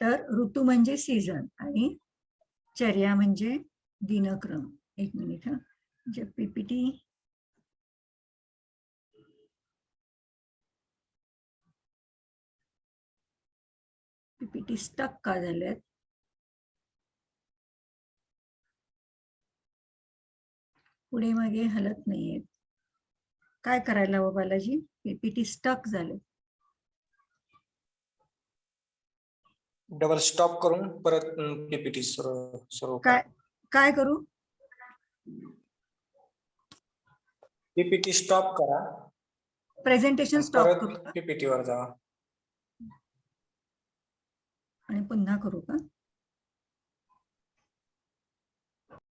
तर ऋतू म्हणजे सीझन आणि चर्या म्हणजे दिनक्रम. एक मिनिट हा, म्हणजे पीपीटी स्टक का झाल्यात? पुढे मागे हलत नाहीयेत. काय करायला हवं बालाजी? पीपीटी स्टक झाले. डबल स्टॉप करून परत पीपीटी सुरू काय काय करू? पीपीटी स्टॉप करा, प्रेझेंटेशन स्टॉप परत करू का? पीपीटी वर जावा आणि पुन्हा करू का?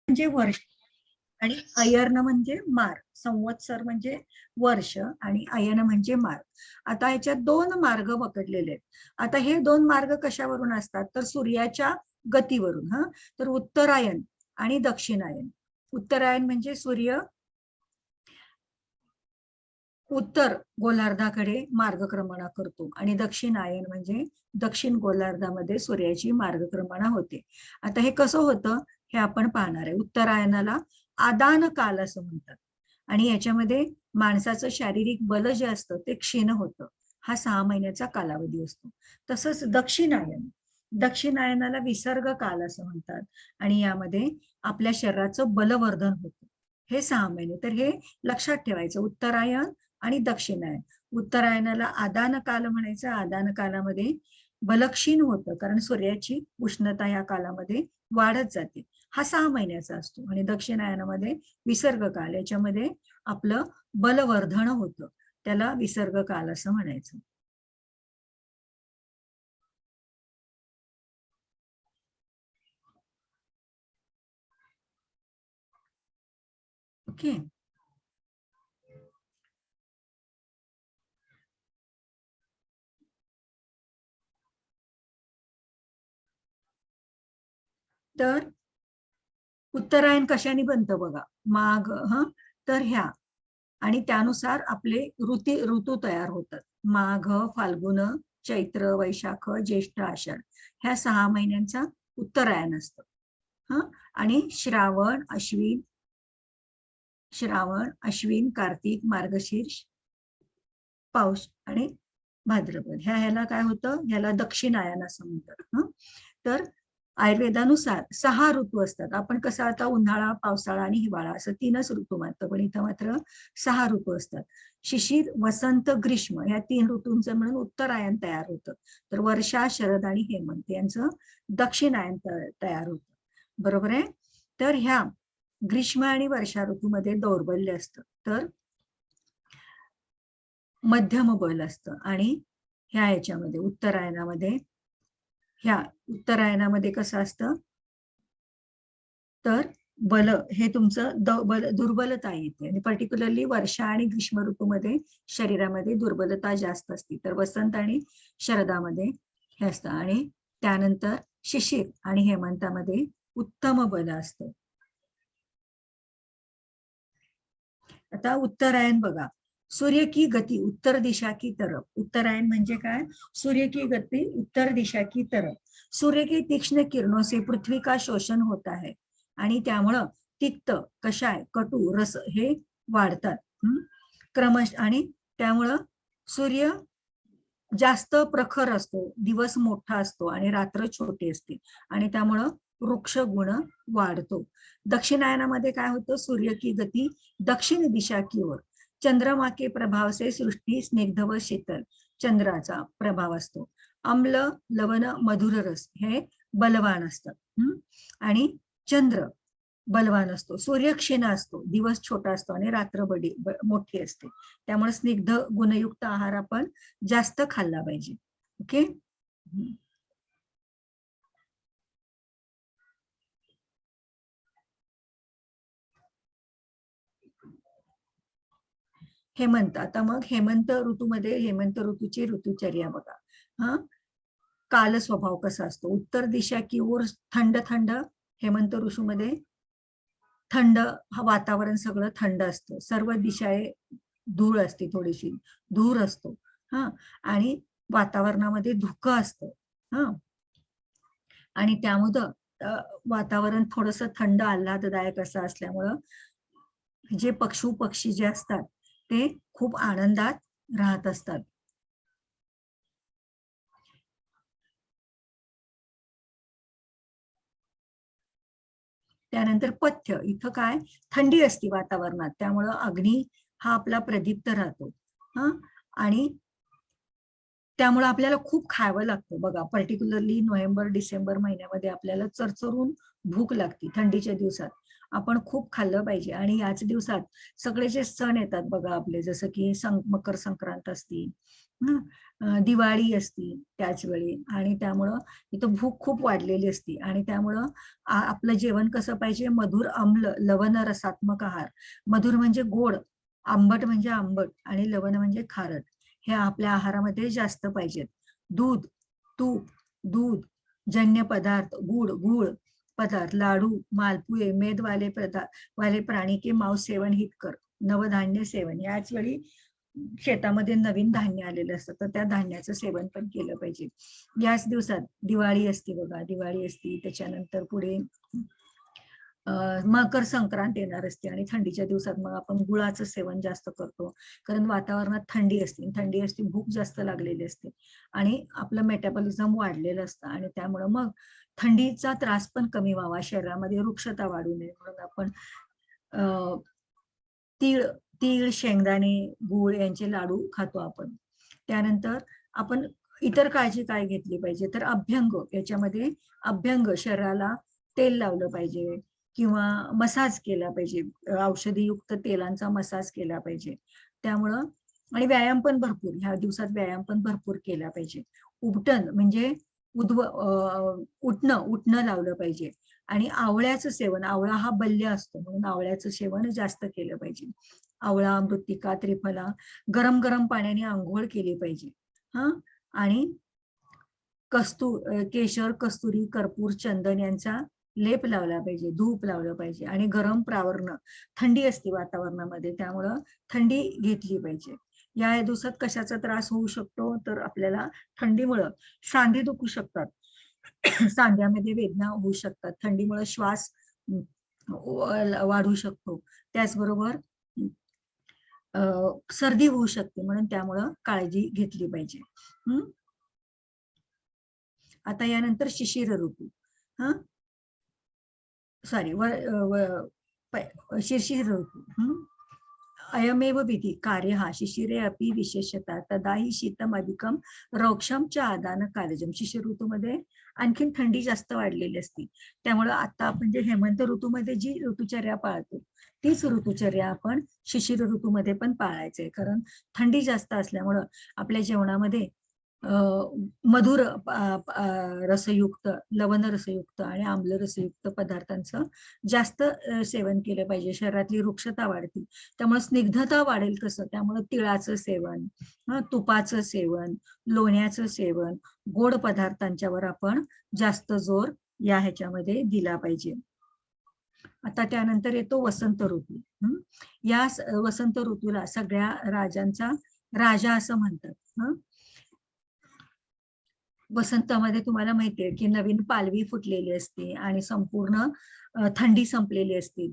म्हणजे वर्ष आणि अयर्न म्हणजे मार. संवत्सर म्हणजे वर्ष आणि अयन म्हणजे मार. आता ह्याच्यात दोन मार्ग पकडलेले आहेत. आता हे दोन मार्ग कशावरून असतात? तर सूर्याच्या गतीवरून. तर उत्तरायण आणि दक्षिणायन. उत्तरायण म्हणजे सूर्य उत्तर गोलार्धाकडे मार्गक्रमणा करतो आणि दक्षिणायन म्हणजे दक्षिण गोलार्धामध्ये सूर्याची मार्गक्रमणा होते. आता हे कसं होतं हे आपण पाहणार आहे. उत्तरायणाला आदान काल असं म्हणतात आणि याच्यामध्ये माणसाचं शारीरिक बल जे असतं ते क्षीण होतं. हा 6 महिन्याचा कालावधी असतो. तसंच दक्षिणायनाला विसर्ग काल असं म्हणतात आणि यामध्ये आपल्या शरीराचं बलवर्धन होतं. हे 6 महिने. तर हे लक्षात ठेवायचं. उत्तरायण आणि दक्षिणायन. उत्तरायणाला आदान काल म्हणायचं. आदान कालामध्ये बलक्षीण होतं कारण सूर्याची उष्णता या कालामध्ये वाढत जाते. हा 6 महिन्याचा असतो. आणि दक्षिणायनामध्ये विसर्ग काल, याच्यामध्ये आपलं बलवर्धन होतं, त्याला विसर्ग काल असं म्हणायचं. ओके. तर उत्तरायण कशाने बनतं बघा. माघ तर ह्या आणि त्यानुसार आपले ऋतू तयार होतात. माघ, फाल्गुन, चैत्र, वैशाख, ज्येष्ठ, आषाढ ह्या 6 महिन्यांचा उत्तरायण असतं. आणि श्रावण, अश्विन, कार्तिक, मार्गशीर्ष, पाऊस आणि भाद्रपद ह्याला काय होतं? ह्याला दक्षिणायन असं म्हणतात. तर आयुर्वेदानुसार 6 ऋतू असतात. आपण कसं आता उन्हाळा, पावसाळा आणि हिवाळा असं 3च ऋतू मानतो, पण इथं मात्र 6 ऋतू असतात. शिशिर, वसंत, ग्रीष्म या 3 ऋतूंचं मिळून उत्तरायण तयार होतं. तर वर्षा, शरद आणि हेमंत यांचं दक्षिणायन तयार होतं. बरोबर आहे. तर ह्या ग्रीष्म आणि वर्षा ऋतूमध्ये दौर्बल्य असतं, तर मध्यम बल असतं. आणि ह्याच्यामध्ये उत्तरायणामध्ये कसं असतं? तर बल हे तुमचं दुर्बलता येते आणि पर्टिक्युलरली वर्षा आणि ग्रीष्म ऋतूमध्ये शरीरामध्ये दुर्बलता जास्त असते. तर वसंत आणि शरदामध्ये हे असतं आणि त्यानंतर शिशिर आणि हेमंतामध्ये उत्तम बल असतं. आता उत्तरायण बघा. सूर्य की गती उत्तर दिशा की तरफ. उत्तरायण म्हणजे काय? सूर्य की गती उत्तर दिशा की तरफ. सूर्य की तीक्ष्ण किरणों से पृथ्वी का शोषण होता है आणि त्यामुळं तिक्त, कषाय, कटू, रस हे वाढतात. क्रमश आणि त्यामुळं सूर्य जास्त प्रखर असतो, दिवस मोठा असतो आणि रात्र छोटी असते आणि त्यामुळं वृक्ष गुण वाढतो. दक्षिणायनामध्ये काय होतं? सूर्य की गती दक्षिण दिशा की ओर. चंद्रमा के प्रभाव से सृष्टी स्निग्ध व शीतल. चंद्राचा प्रभाव असतो. अम्ल, लवण, मधुर रस हे बलवान असतात. आणि चंद्र बलवान असतो. सूर्य क्षीण असतो, दिवस छोटा असतो आणि रात्र मोठी असते. त्यामुळे स्निग्ध गुणयुक्त आहार आपण जास्त खाल्ला पाहिजे. ओके. हेमंत. आता मग हेमंत ऋतूमध्ये हेमंत ऋतूची ऋतुचर्या बघा. काल स्वभाव कसा असतो? उत्तर दिशा की ओर थंड थंड. हेमंत ऋतूमध्ये थंड वातावरण, सगळं थंड असतं. सर्व दिशा धूळ असते, थोडीशी धूर असतो. आणि वातावरणामध्ये धुकं असतं. आणि त्यामुळं वातावरण थोडस थंड आल्हाददायक असं असल्यामुळं जे पक्षी जे असतात ते खूप आनंदात राहत असतात. त्यानंतर पथ्य, इथं काय थंडी असते वातावरणात, त्यामुळं अग्नी हा आपला प्रदीप्त राहतो. हा, आणि त्यामुळे आपल्याला खूप खावं लागतं बघा. पर्टिक्युलरली नोव्हेंबर डिसेंबर महिन्यामध्ये आपल्याला चरचरून भूक लागते. थंडीच्या दिवसात आपण खूप खाल्लं पाहिजे. आणि याच दिवसात सगळे जे सण येतात बघा आपले, जसं की मकर संक्रांत असती, दिवाळी असती त्याच वेळी, आणि त्यामुळं इथं भूक खूप वाढलेली असती. आणि त्यामुळं आपलं जेवण कसं पाहिजे, मधुर आम्ल लवण रसात्मक आहार. मधुर म्हणजे गोड, आंबट म्हणजे आंबट, आणि लवण म्हणजे खारट, हे आपल्या आहारामध्ये जास्त पाहिजेत. दूध, तूप, दूध जन्य पदार्थ, गुळ पदार्थ, लाडू, मालपुए, मेद वाले प्राणी के मांस सेवन हित कर. नवधान्य सेवन, याच वेळी शेतामध्ये नवीन धान्य आलेलं असतं, तर त्या धान्याचं सेवन पण केलं पाहिजे. याच दिवसात दिवाळी असते बघा, दिवाळी असते. त्याच्यानंतर पुढे मकर संक्रांत येणार असते, आणि थंडीच्या दिवसात मग आपण गुळाचं सेवन जास्त करतो, कारण वातावरणात थंडी असते, भूक जास्त लागलेली असते, आणि आपलं मेटाबॉलिझम वाढलेलं असतं. आणि त्यामुळं मग थंडीचा त्रास पण कमी व्हावा, शरीरामध्ये वृक्षता वाढू नये म्हणून आपण तीळ तीळ शेंगदाणे गूळ यांचे लाडू खातो आपण. त्यानंतर आपण इतर काळजी काय घेतली पाहिजे, तर अभ्यंग, याच्यामध्ये अभ्यंग शरीराला तेल लावलं पाहिजे किंवा मसाज केला पाहिजे, औषधीयुक्त तेलांचा मसाज केला पाहिजे. त्यामुळं, आणि व्यायाम पण भरपूर, ह्या दिवसात व्यायाम पण भरपूर केला पाहिजे. उपटन म्हणजे उठणं लावलं पाहिजे. आणि आवळ्याचं सेवन, आवळा हा बल्य असतो म्हणून आवळ्याचं सेवन जास्त केलं पाहिजे. आवळा, मृत्तिका, त्रिफला, गरम गरम पाण्याने आंघोळ केली पाहिजे. हा, आणि केशर, कस्तुरी, कर्पूर, चंदन यांचा लेप लावला पाहिजे, धूप लावलं पाहिजे. आणि गरम प्रावरण, थंडी असते वातावरणामध्ये, त्यामुळं थंडी घेतली पाहिजे. या दिवसात कशाचा त्रास होऊ शकतो, तर आपल्याला थंडीमुळं सांधे दुखू शकतात, सांध्यामध्ये वेदना होऊ शकतात, थंडीमुळे श्वास वाढू शकतो. त्याचबरोबर सर्दी होऊ शकते, म्हणून त्यामुळं काळजी घेतली पाहिजे. आता यानंतर शिशिर ऋतू. सॉरी शिशिर ऋतू. अयमेव विधी कार्य हा शिशिरे अपि विशेषता तदाही शीतम अधिकम रौक्षम च आदान कार्यजम. शिशिर ऋतूमध्ये आणखीन थंडी जास्त वाढलेली असते, त्यामुळे आता आपण जे हेमंत ऋतूमध्ये जी ऋतुचर्या पाळतो तीच ऋतुचर्या आपण शिशिर ऋतूमध्ये पण पाळायचंय, कारण थंडी जास्त असल्यामुळं आपल्या जेवणामध्ये मधुर रसयुक्त, लवण रसयुक्त आणि आम्ल रसयुक्त पदार्थांचं जास्त सेवन केलं पाहिजे. शरीरातली वृक्षता वाढते, त्यामुळे स्निग्धता वाढेल कसं, त्यामुळे तिळाचं सेवन, तुपाचं सेवन, लोण्याचं सेवन, गोड पदार्थांच्यावर आपण जास्त जोर या ह्याच्यामध्ये दिला पाहिजे. आता त्यानंतर येतो वसंत ऋतू. या वसंत ऋतूला सगळ्या राजांचा राजा असं म्हणतात. वसंतामध्ये तुम्हाला माहितीये की नवीन पालवी फुटलेली असते आणि संपूर्ण थंडी संपलेली असते,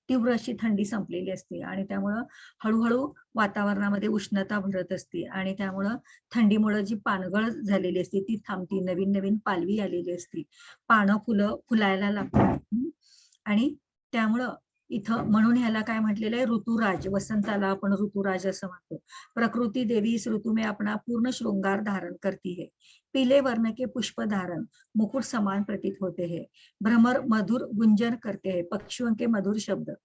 तीव्र अशी थंडी संपलेली असते, आणि त्यामुळं हळूहळू वातावरणामध्ये उष्णता भरत असते, आणि त्यामुळं थंडीमुळे जी पानगळ झालेली असते ती थांबती, नवीन नवीन पालवी आलेली असते, पानं फुलायला लागतात. आणि त्यामुळं इथं म्हणून ह्याला काय म्हटलेलं आहे, ऋतुराज. वसंताला आपण ऋतुराज असं म्हणतो. प्रकृती देवी इस ऋतु में अपना पूर्ण श्रृंगार धारण करती है, पीले वर्ण के पुष्प धारण मुकुट समान प्रतीत होते हैं, भ्रमर मधुर गुंजन करते हैं, पक्षियों के मधुर शब्द,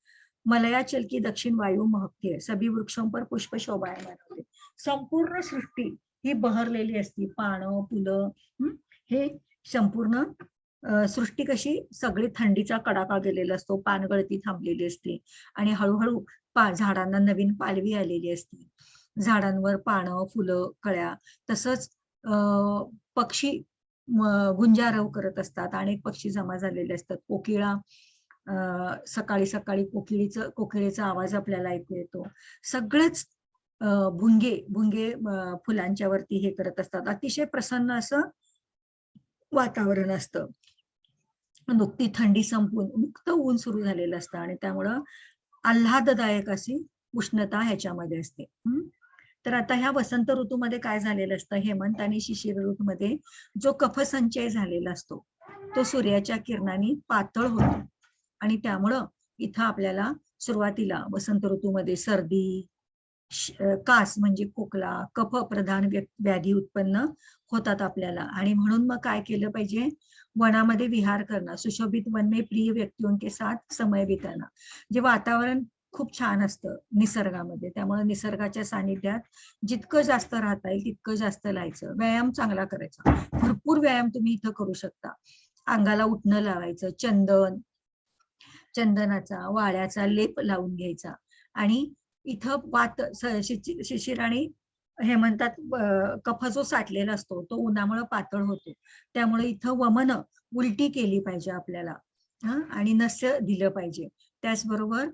मलयाचल की दक्षिण वायु महकती है, सभी वृक्षों पर पुष्प शोभायमान होते. संपूर्ण सृष्टी ही बहरलेली असती, पानं फुलं, हे संपूर्ण सृष्टी कशी सगळी थंडीचा कडाका गेलेला असतो, पानगळती थांबलेली असते, आणि हळूहळू झाडांना नवीन पालवी आलेली असते, झाडांवर पानं फुलं कळ्या, तसंच पक्षी गुंजारव करत असतात, अनेक पक्षी जमा झालेले असतात, कोकिळा सकाळी सकाळी कोकिळेचा आवाज आपल्याला ऐकू येतो. सगळेच भुंगे फुलांच्या वरती हे करत असतात, अतिशय प्रसन्न असं वातावरण असतं. नुकती थंडी संपून मुक्त ऊन सुरू झालेलं असतं आणि त्यामुळं आल्हाददायक अशी उष्णता ह्याच्यामध्ये असते. तर आता ह्या वसंत ऋतूमध्ये काय झालेलं असतं, हेमंत आणि शिशिर ऋतूमध्ये जो कफसंचय झालेला असतो तो सूर्याच्या किरणांनी पातळ होतो आणि त्यामुळं इथं आपल्याला सुरुवातीला वसंत ऋतूमध्ये सर्दी, कास म्हणजे खोकला, कफ प्रधान व्याधी उत्पन्न होतात आपल्याला. आणि म्हणून मग काय केलं पाहिजे, वनामध्ये विहार करणं, सुशोभित वन में प्रिय व्यक्तियों के साथ समय बिताना. जे वातावरण खूप छान असतं निसर्गामध्ये, त्यामुळे निसर्गाच्या सानिध्यात जितकं जास्त राहता येईल तितकं जास्त राहायचं. व्यायाम चांगला करायचा, भरपूर व्यायाम तुम्ही इथं करू शकता. अंगाला उठणं लावायचं, चंदनाचा वाळ्याचा लेप लावून घ्यायचा. आणि इथं शिशिर आणि हेमंतात कफ जो साठलेला असतो तो उन्हामुळे पातळ होतो, त्यामुळे इथं वमन उलटी केली पाहिजे आपल्याला. आणि नस्य दिलं पाहिजे. त्याचबरोबर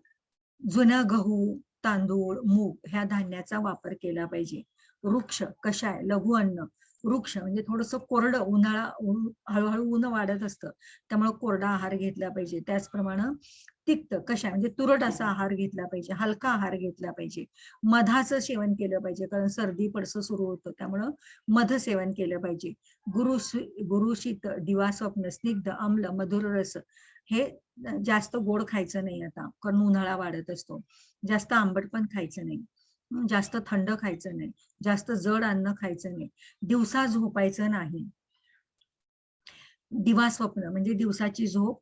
जुन्या गहू, तांदूळ, मूग ह्या धान्याचा वापर केला पाहिजे. वृक्ष, कषाय, लघु अन्न. वृक्ष म्हणजे थोडस कोरडं, हळूहळू ऊन वाढत असतं त्यामुळे कोरडा आहार घेतला पाहिजे. त्याचप्रमाणे तिक्त कषाय म्हणजे तुरट असा आहार घेतला पाहिजे, हलका आहार घेतला पाहिजे. मधाचं सेवन केलं पाहिजे कारण सर्दी पडसं सुरू होतं, त्यामुळं मध सेवन केलं पाहिजे. गुरुशीत, दिवा स्वप्न, स्निग्ध, अम्ल, मधुर रस हे जास्त गोड खायचं नाही आता कारण उन्हाळा वाढत असतो. जास्त आंबट पण खायचं नाही, जास्त थंड खायचं नाही, जास्त जड अन्न खायचं नाही, दिवसा झोपायचं नाही. दिवा स्वप्न म्हणजे दिवसाची झोप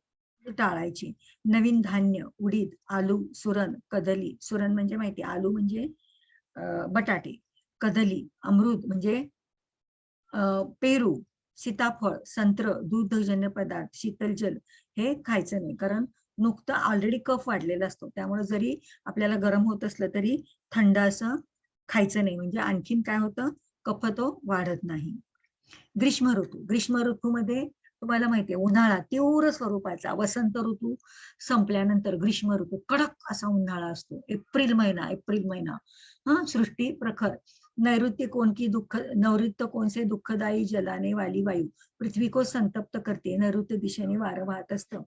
टाळायची. नवीन धान्य, उडीद, आलू, सुरण, कदली. सुरण म्हणजे माहिती, आलू म्हणजे बटाटे, कदली, अमृत म्हणजे पेरू, सीताफळ, संत्र, दूधजन्य पदार्थ, शीतल जल हे खायचं नाही कारण नुकतं ऑलरेडी कफ वाढलेला असतो, त्यामुळे जरी आपल्याला गरम होत असलं तरी थंड असं खायचं नाही, म्हणजे आणखीन काय होतं, कफ तो वाढत नाही. ग्रीष्म ऋतूमध्ये तुम्हाला माहितीये उन्हाळा तीव्र स्वरूपाचा, वसंत ऋतू संपल्यानंतर ग्रीष्म ऋतू कडक असा उन्हाळा असतो. एप्रिल महिना सृष्टी प्रखर, नैऋत्य कोण से दुःखदायी जलाने वाली वायू पृथ्वी को संतप्त करते. नैऋत्य दिशेने वारं वाहत असतं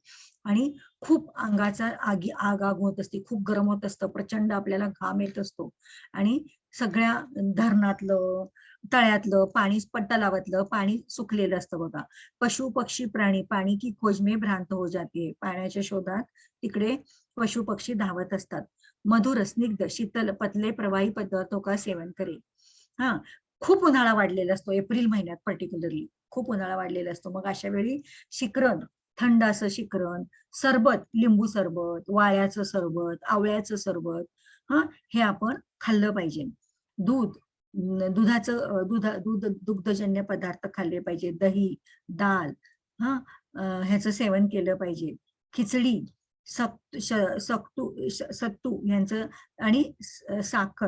आणि खूप अंगाचा आग होत असते, खूप गरम होत असतं, प्रचंड आपल्याला घाम येत असतो आणि सगळ्या धरणातलं, तळ्यातलं पाणी, तलावातलं पाणी सुकलेलं असतं बघा. पशु पक्षी प्राणी पाणी की खोज में भ्रांत हो जाते. पाण्याच्या शोधात तिकडे पशु पक्षी धावत असतात. मधुर, स्निग्ध, शीतल, पतले प्रवाही पदार्थों का सेवन करे. खूप उन्हाळा वाढलेला असतो एप्रिल महिन्यात, पर्टिक्युलरली खूप उन्हाळा वाढलेला असतो. मग अशा वेळी शिकरण, थंड असं शिकरण, सरबत, लिंबू सरबत, वाळ्याचं सरबत, आवळ्याचं सरबत हे आपण खाल्लं पाहिजे. दुग्धजन्य पदार्थ खाल्ले पाहिजे. दही, दाल ह्याचं सेवन केलं पाहिजे. खिचडी, सत्तू यांचं आणि साखर,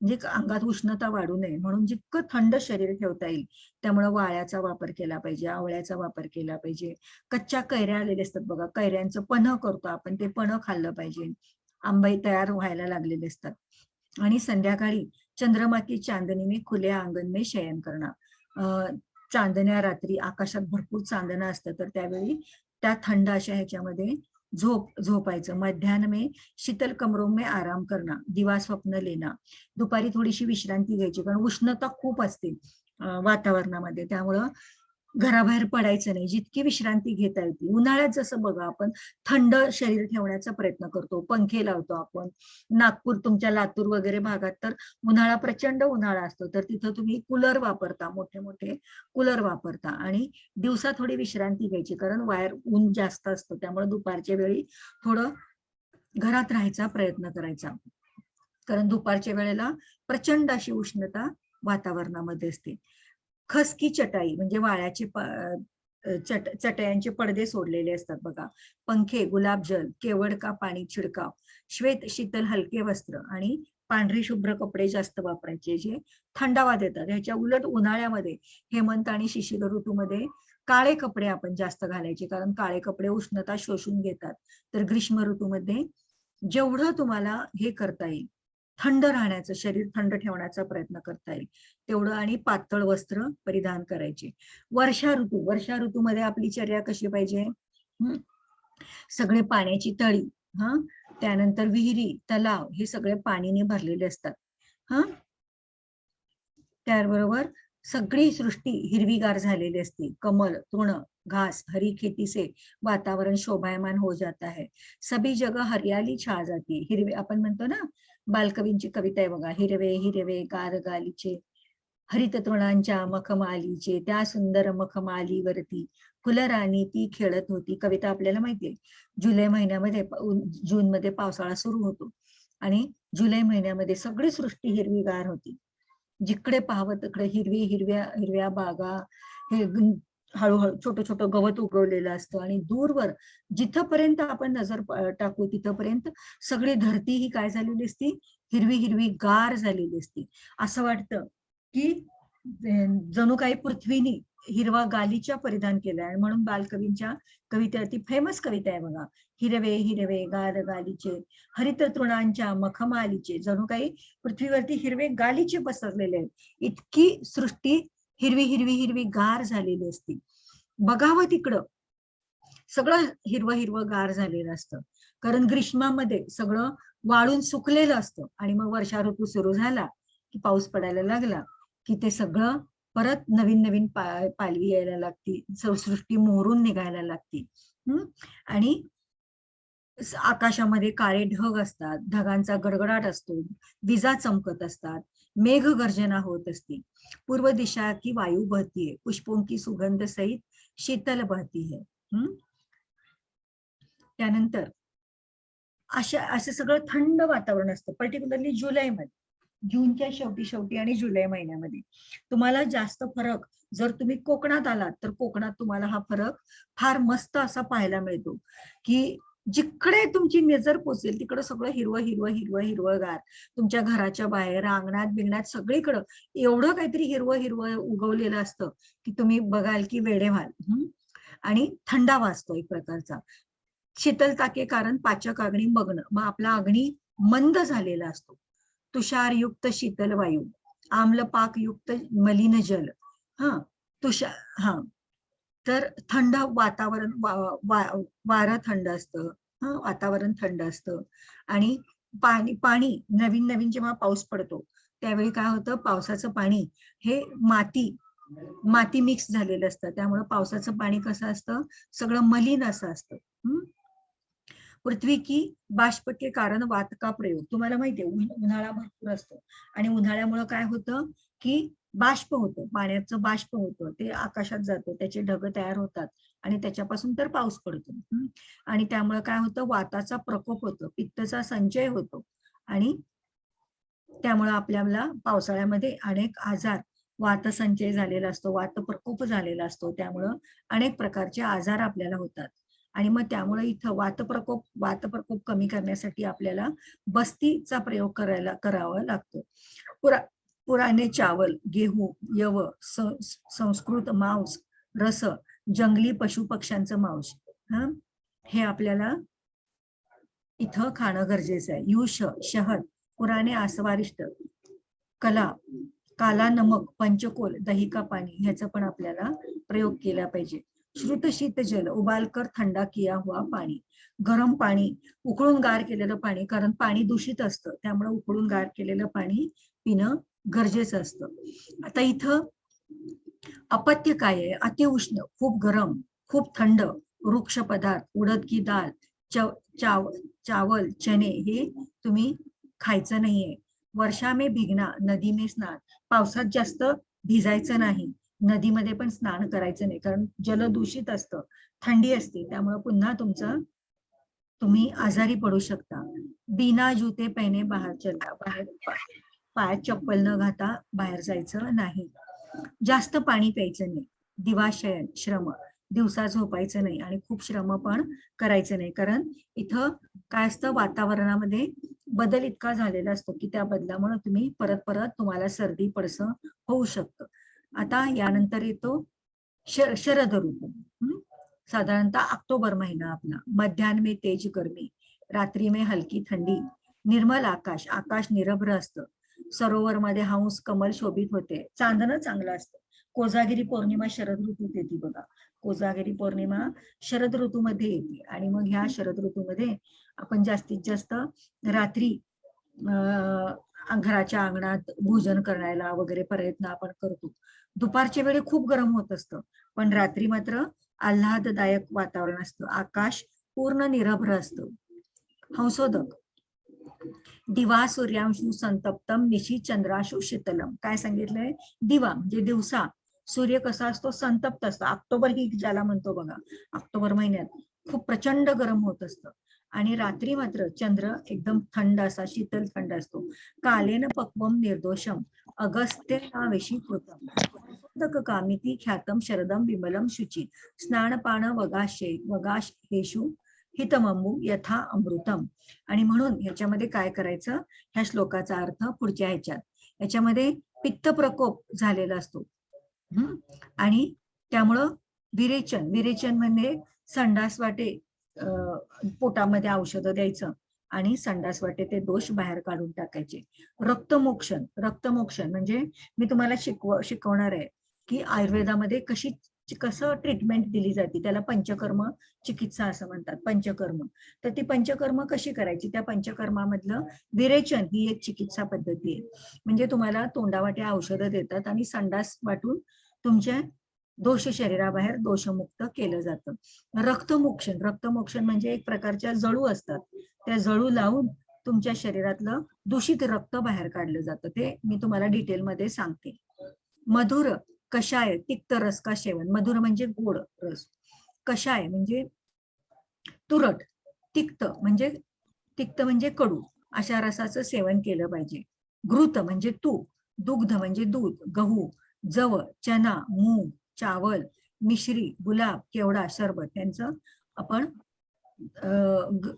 म्हणजे अंगात उष्णता वाढू नये म्हणून जितकं थंड शरीर ठेवता येईल त्यामुळे वाळ्याचा वापर केला पाहिजे, आवळ्याचा वापर केला पाहिजे. कच्च्या कैऱ्या आलेल्या असतात बघा, कैऱ्यांचं पन्ह करतो आपण, ते पन्ह खाल्लं पाहिजे. आंबे तयार व्हायला लागलेले असतात. आणि संध्याकाळी चंद्रमा की चांदनी में खुले आंगण में शयन करणं. चांदण्या रात्री आकाशात भरपूर चांदणं असतं तर त्यावेळी त्या थंड अशा ह्याच्यामध्ये झोपायचं. मध्यान्ह में शीतल कमरों में आराम करना, दिवा स्वप्न लेना. दुपारी थोडीशी विश्रांती घ्यायची कारण उष्णता खूप असते वातावरणामध्ये, त्यामुळं घराबाहेर पडायचं नाही. जितकी विश्रांती घेता येते, उन्हाळ्यात जसं बघा आपण थंड शरीर ठेवण्याचा प्रयत्न करतो, पंखे लावतो आपण. नागपूर, तुमच्या लातूर वगैरे भागात तर उन्हाळा, प्रचंड उन्हाळा असतो, तर तिथं तुम्ही कूलर वापरता, मोठे मोठे कूलर वापरता आणि दिवसा थोडी विश्रांती घ्यायची कारण बाहेर ऊन जास्त असतं, त्यामुळे दुपारच्या वेळी थोडं घरात राहायचा प्रयत्न करायचा कारण दुपारच्या वेळेला प्रचंड अशी उष्णता वातावरणामध्ये असते. खसकी चटाई म्हणजे वाळ्याचे चटयांचे पडदे सोडलेले असतात बघा. पंखे, गुलाबजल, केवळ का पाणी छिडकाव, श्वेत शीतल हलके वस्त्र आणि पांढरी शुभ्र कपडे जास्त वापरायचे जे थंडावा देतात. ह्याच्या उलट उन्हाळ्यामध्ये, हेमंत आणि शिशिर ऋतूमध्ये काळे कपडे आपण जास्त घालायचे कारण काळे कपडे उष्णता शोषून घेतात. तर ग्रीष्म ऋतूमध्ये जेवढं तुम्हाला हे करता येईल थंड राहण्याचं, शरीर थंड ठेवण्याचा प्रयत्न करता येईल तेवढं, आणि पातळ वस्त्र परिधान करायचे. वर्षा ऋतूमध्ये आपली चर्या कशी पाहिजे? सगळे पाण्याची तळी, त्यानंतर विहिरी, तलाव हे सगळे पाणीने भरलेले असतात. त्याबरोबर सगळी सृष्टी हिरवीगार झालेली असते. कमल, तृण, घास, हरी खेती से वातावरण शोभायमान हो जाता है. सभी जगह हरियाली छा जाती. हिरवे, आपण म्हणतो ना, बालकवींची कविता आहे बघा, हिरवे हिरवे गार गालीचे, हरित तृणांच्या मखमालीचे, त्या सुंदर मखमालीवरती फुलराणी ती खेळत होती. कविता आपल्याला माहितीये. जुलै महिन्यामध्ये, जून मध्ये पावसाळा सुरू होतो आणि जुलै महिन्यामध्ये सगळी सृष्टी हिरवीगार होती. जिकडे पाहावं तिकडे हिरव्या हिरव्या बागा, हे हळूहळू छोटं छोटं गवत उगवलेलं असतं, आणि दूरवर जिथपर्यंत आपण नजर टाकू तिथपर्यंत सगळी धरती ही काय झालेली असती? हिरवी गार झालेली असती. असं वाटतं की जणू काही पृथ्वीने हिरवा गालिचा परिधान केलाय. म्हणून बालकवींच्या कविता, ती फेमस कविता आहे बघा, हिरवे हिरवे गार गालीचे, हरित तृणांच्या मखमालीचे, जणू काही पृथ्वीवरती हिरवे गालिचे पसरलेले आहेत. इतकी सृष्टी हिरवी गार झालेली असते. बघावं तिकडं सगळं हिरवं गार झालेलं असतं, कारण ग्रीष्मामध्ये सगळं वाळून सुकलेलं असतं, आणि मग वर्षा ऋतू सुरू झाला की पाऊस पडायला लागला की ते सगळं परत नवीन पालवी यायला लागती, सृष्टी मोहरून निघायला लागती. आणि आकाशामध्ये काळे ढग असतात, ढगांचा गडगडाट असतो, विजा चमकत असतात, मेघ गर्जना होत असते, पूर्व दिशा की वायू बहती है, पुष्पों की सुगंध सहित शीतल बहती है. त्यानंतर असं सगळं थंड वातावरण असतं, पर्टिक्युलरली जुलैमध्ये, जूनच्या शेवटी आणि जुलै महिन्यामध्ये. तुम्हाला जास्त फरक, जर तुम्ही कोकणात आलात तर कोकणात तुम्हाला हा फरक फार मस्त असा पाहायला मिळतो, की जिकडे तुमची नजर पोचेल तिकडं सगळं हिरवगार, तुमच्या घराच्या बाहेर, अंगणात बिंगणात सगळीकडं एवढं काहीतरी हिरवं उगवलेलं असतं की तुम्ही बघाल की वेडे व्हाल. आणि थंडावा असतो एक प्रकारचा. शीतलता के कारण पाचक अग्नी मग्न, मग आपला अग्नी मंद झालेला असतो. तुषारयुक्त शीतल वायू, आम्लपाकयुक्त मलिन जल, तर थंड वातावरण, वारं थंड असतं, वातावरण थंड असतं. आणि पाणी नवीन जेव्हा पाऊस पडतो त्यावेळी काय होतं, पावसाचं पाणी हे माती मिक्स झालेलं असतं, त्यामुळे पावसाचं पाणी कसं असतं, सगळं मलिन असं असतं. पृथ्वी की बाष्प के कारण वात का प्रयोग, तुम्हाला माहितीये उन्हाळा भरपूर असतो, आणि उन्हाळ्यामुळे काय होतं की बाष्प होतं, पाण्याचं बाष्प होतं, ते आकाशात जातं, त्याचे ढग तयार होतात, आणि त्याच्यापासून तर पाऊस पडतो. आणि त्यामुळे काय होतं, वाताचा प्रकोप होतो, पित्तचा संचय होतो, आणि त्यामुळे आपल्याला पावसाळ्यामध्ये अनेक आजार, वातसंचय झालेला असतो, वात प्रकोप झालेला असतो, त्यामुळं अनेक प्रकारचे आजार आपल्याला होतात. आणि मग त्यामुळे इथं वातप्रकोप कमी करण्यासाठी आपल्याला बस्तीचा प्रयोग करावा लागतो. पुराने चावल, गेहूं, यव, संस्कृत मांस, रस, जंगली पशु पक्ष्यांचं मांस, हे आपल्याला इथं खाणं गरजेचं आहे. युष, शहद, पुराने आसवारिष्ट, काला नमक, पंचकोल, दही का पाणी, ह्याचा पण आपल्याला प्रयोग केला पाहिजे. श्रुत शीत जल, उबालकर थंडा किया हुआ पाणी, गरम पाणी, उकळून गार केलेलं पाणी, कारण पाणी दूषित असतं, त्यामुळे उकळून गार केलेलं पाणी पिणं गरजेचं असतं. आता इथं अपत्य काय आहे, अतिउष्ण, खूप गरम, खूप थंड, वृक्ष पदार्थ, उडद की दाल, चावल, चने, हे तुम्ही खायचं नाहीये. वर्षा में भिगना, नदी में स्नान, पावसात जास्त भिजायचं नाही, नदीमध्ये पण स्नान करायचं नाही, कारण जल दूषित असतं, थंडी असते, त्यामुळे पुन्हा तुम्ही आजारी पडू शकता. बिना जूते पहने बाहेर चलता, पायात चप्पल न घाता बाहेर जायचं नाही. जास्त पाणी प्यायचं नाही. दिवाशयन, श्रम, दिवसा झोपायचं नाही, आणि खूप श्रम पण करायचं नाही, कारण इथं काय असतं, वातावरणामध्ये बदल इतका झालेला असतो की त्या बदलामुळे तुम्ही परत तुम्हाला सर्दी पडसं होऊ शकतं. आता यानंतर येतो शरद ऋतू. साधारणतः ऑक्टोबर महिना आपला. मध्यान्ह में तेज गर्मी, रात्रि में हलकी थंडी, निर्मल आकाश, आकाश निरभ्र असतं. सरोवर मध्ये हंस कमल शोभित होते. चांदणं चांगलं असतं. कोजागिरी पौर्णिमा शरद ऋतूत येते बघा. कोजागिरी पौर्णिमा शरद ऋतूमध्ये येते आणि मग ह्या शरद ऋतूमध्ये आपण जास्तीत जास्त रात्री घराच्या अंगणात भोजन करायला वगैरे प्रयत्न आपण करतो. दुपारच्या वेळी खूप गरम होत असतं, पण रात्री मात्र आल्हाददायक वातावरण असतं. आकाश पूर्ण निरभ्र असतं. हंसोदक, दिवा सूर्यांशू संतप्तम निशी चंद्राशू शीतलम. काय सांगितलंय? दिवा म्हणजे दिवसा सूर्य कसा असतो? संतप्त असतो. ऑक्टोबर ही ज्याला म्हणतो बघा, ऑक्टोबर महिन्यात खूप प्रचंड गरम होत असतं आणि रात्री मात्र चंद्र एकदम थंड असा शीतल थंड असतो. कालेन पक्वम निर्दोषम अगस्त्य नावेशी कृतम कामिती ख्यातम शरदम विमलम शुची स्नानपान वगाशेषु हितमंबू यथा अमृतम. आणि म्हणून ह्याच्यामध्ये काय करायचं? ह्या श्लोकाचा अर्थ पुढच्या ह्याच्यात, याच्यामध्ये पित्त प्रकोप झालेला असतो. आणि त्यामुळं विरेचन म्हणजे संडास वाटे पोटामध्ये औषधं द्यायचं आणि संडास वाटे ते दोष बाहेर काढून टाकायचे. रक्तमोक्षण म्हणजे मी तुम्हाला शिकवणार आहे की आयुर्वेदामध्ये कसं ट्रीटमेंट दिली जाते. त्याला पंचकर्म चिकित्सा असं म्हणतात. पंचकर्म. तर ती पंचकर्म कशी करायची? त्या पंचकर्मामधलं विरेचन ही एक चिकित्सा पद्धती आहे. म्हणजे तुम्हाला तोंडावाटे औषधं देतात आणि संडास वाटून तुमच्या दोष शरीराबाहेर दोषमुक्त केलं जातं. रक्तमोक्षण म्हणजे एक प्रकारच्या जळू असतात, त्या जळू लावून तुमच्या शरीरातलं दूषित रक्त बाहेर काढलं जातं. ते मी तुम्हाला डिटेलमध्ये सांगते. मधुर, कषाय, तिक्त रस का सेवन. मधुर म्हणजे गोड रस, कषाय म्हणजे तुरट, तिक्त म्हणजे कडू, अशा रसाचं सेवन केलं पाहिजे. घृत म्हणजे तूप, दुग्ध म्हणजे दूध, गहू, जव, चना, मूग, चावल, मिश्री, गुलाब, केवडा, सरबत यांचं आपण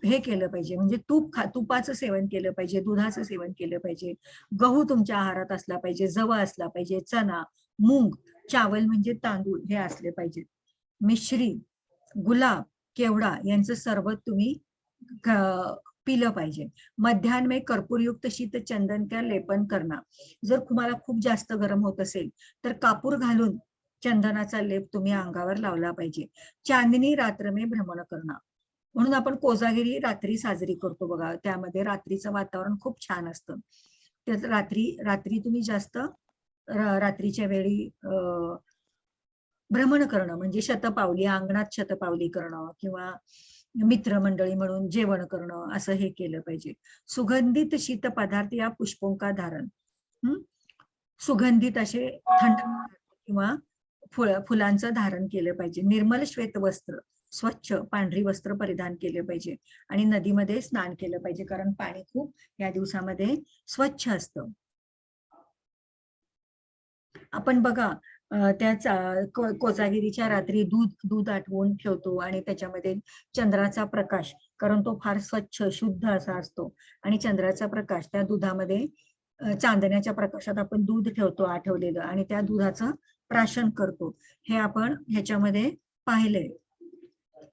हे केलं पाहिजे. म्हणजे तुपाचं सेवन केलं पाहिजे, दुधाचं सेवन केलं पाहिजे. गहू तुमच्या आहारात असला पाहिजे, जव असला पाहिजे, चना, मूग, चावल म्हणजे तांदूळ हे असले पाहिजे. मिश्री, गुलाब, केवडा यांचं सरबत तुम्ही पिलं पाहिजे. मध्यान्ह में कर्पूरयुक्त शीत चंदन का लेपन करणार. जर तुम्हाला खूप जास्त गरम होत असेल तर कापूर घालून चंदनाचा लेप तुम्ही अंगावर लावला पाहिजे. चांदणी रात्र में भ्रमण करणार. म्हणून आपण कोजागिरी रात्री साजरी करतो बघा. त्यामध्ये रात्रीचं वातावरण खूप छान असतं. रात्री तुम्ही जास्त रात्रीच्या वेळी भ्रमण करणं म्हणजे शतपावली, अंगणात शतपावली करणं किंवा मित्रमंडळी म्हणून जेवण करणं असं हे केलं पाहिजे. सुगंधित शीत पदार्थ या पुष्पों धारण. सुगंधित असे थंड किंवा फुलांचं धारण केलं पाहिजे. निर्मल श्वेत वस्त्र, स्वच्छ पांढरी वस्त्र परिधान केले पाहिजे आणि नदीमध्ये स्नान केलं पाहिजे, कारण पाणी खूप या दिवसामध्ये स्वच्छ असतं. आपण बघा त्या कोजागिरीच्या रात्री दूध आटवून ठेवतो आणि त्याच्यामध्ये चंद्राचा प्रकाश, कारण तो फार स्वच्छ शुद्ध असा असतो आणि चंद्राचा प्रकाश त्या दुधामध्ये, चांदण्याच्या प्रकाशात आपण दूध ठेवतो आठवलेलं आणि त्या दुधाचं प्राशन करतो. हे आपण ह्याच्यामध्ये पाहिलंय.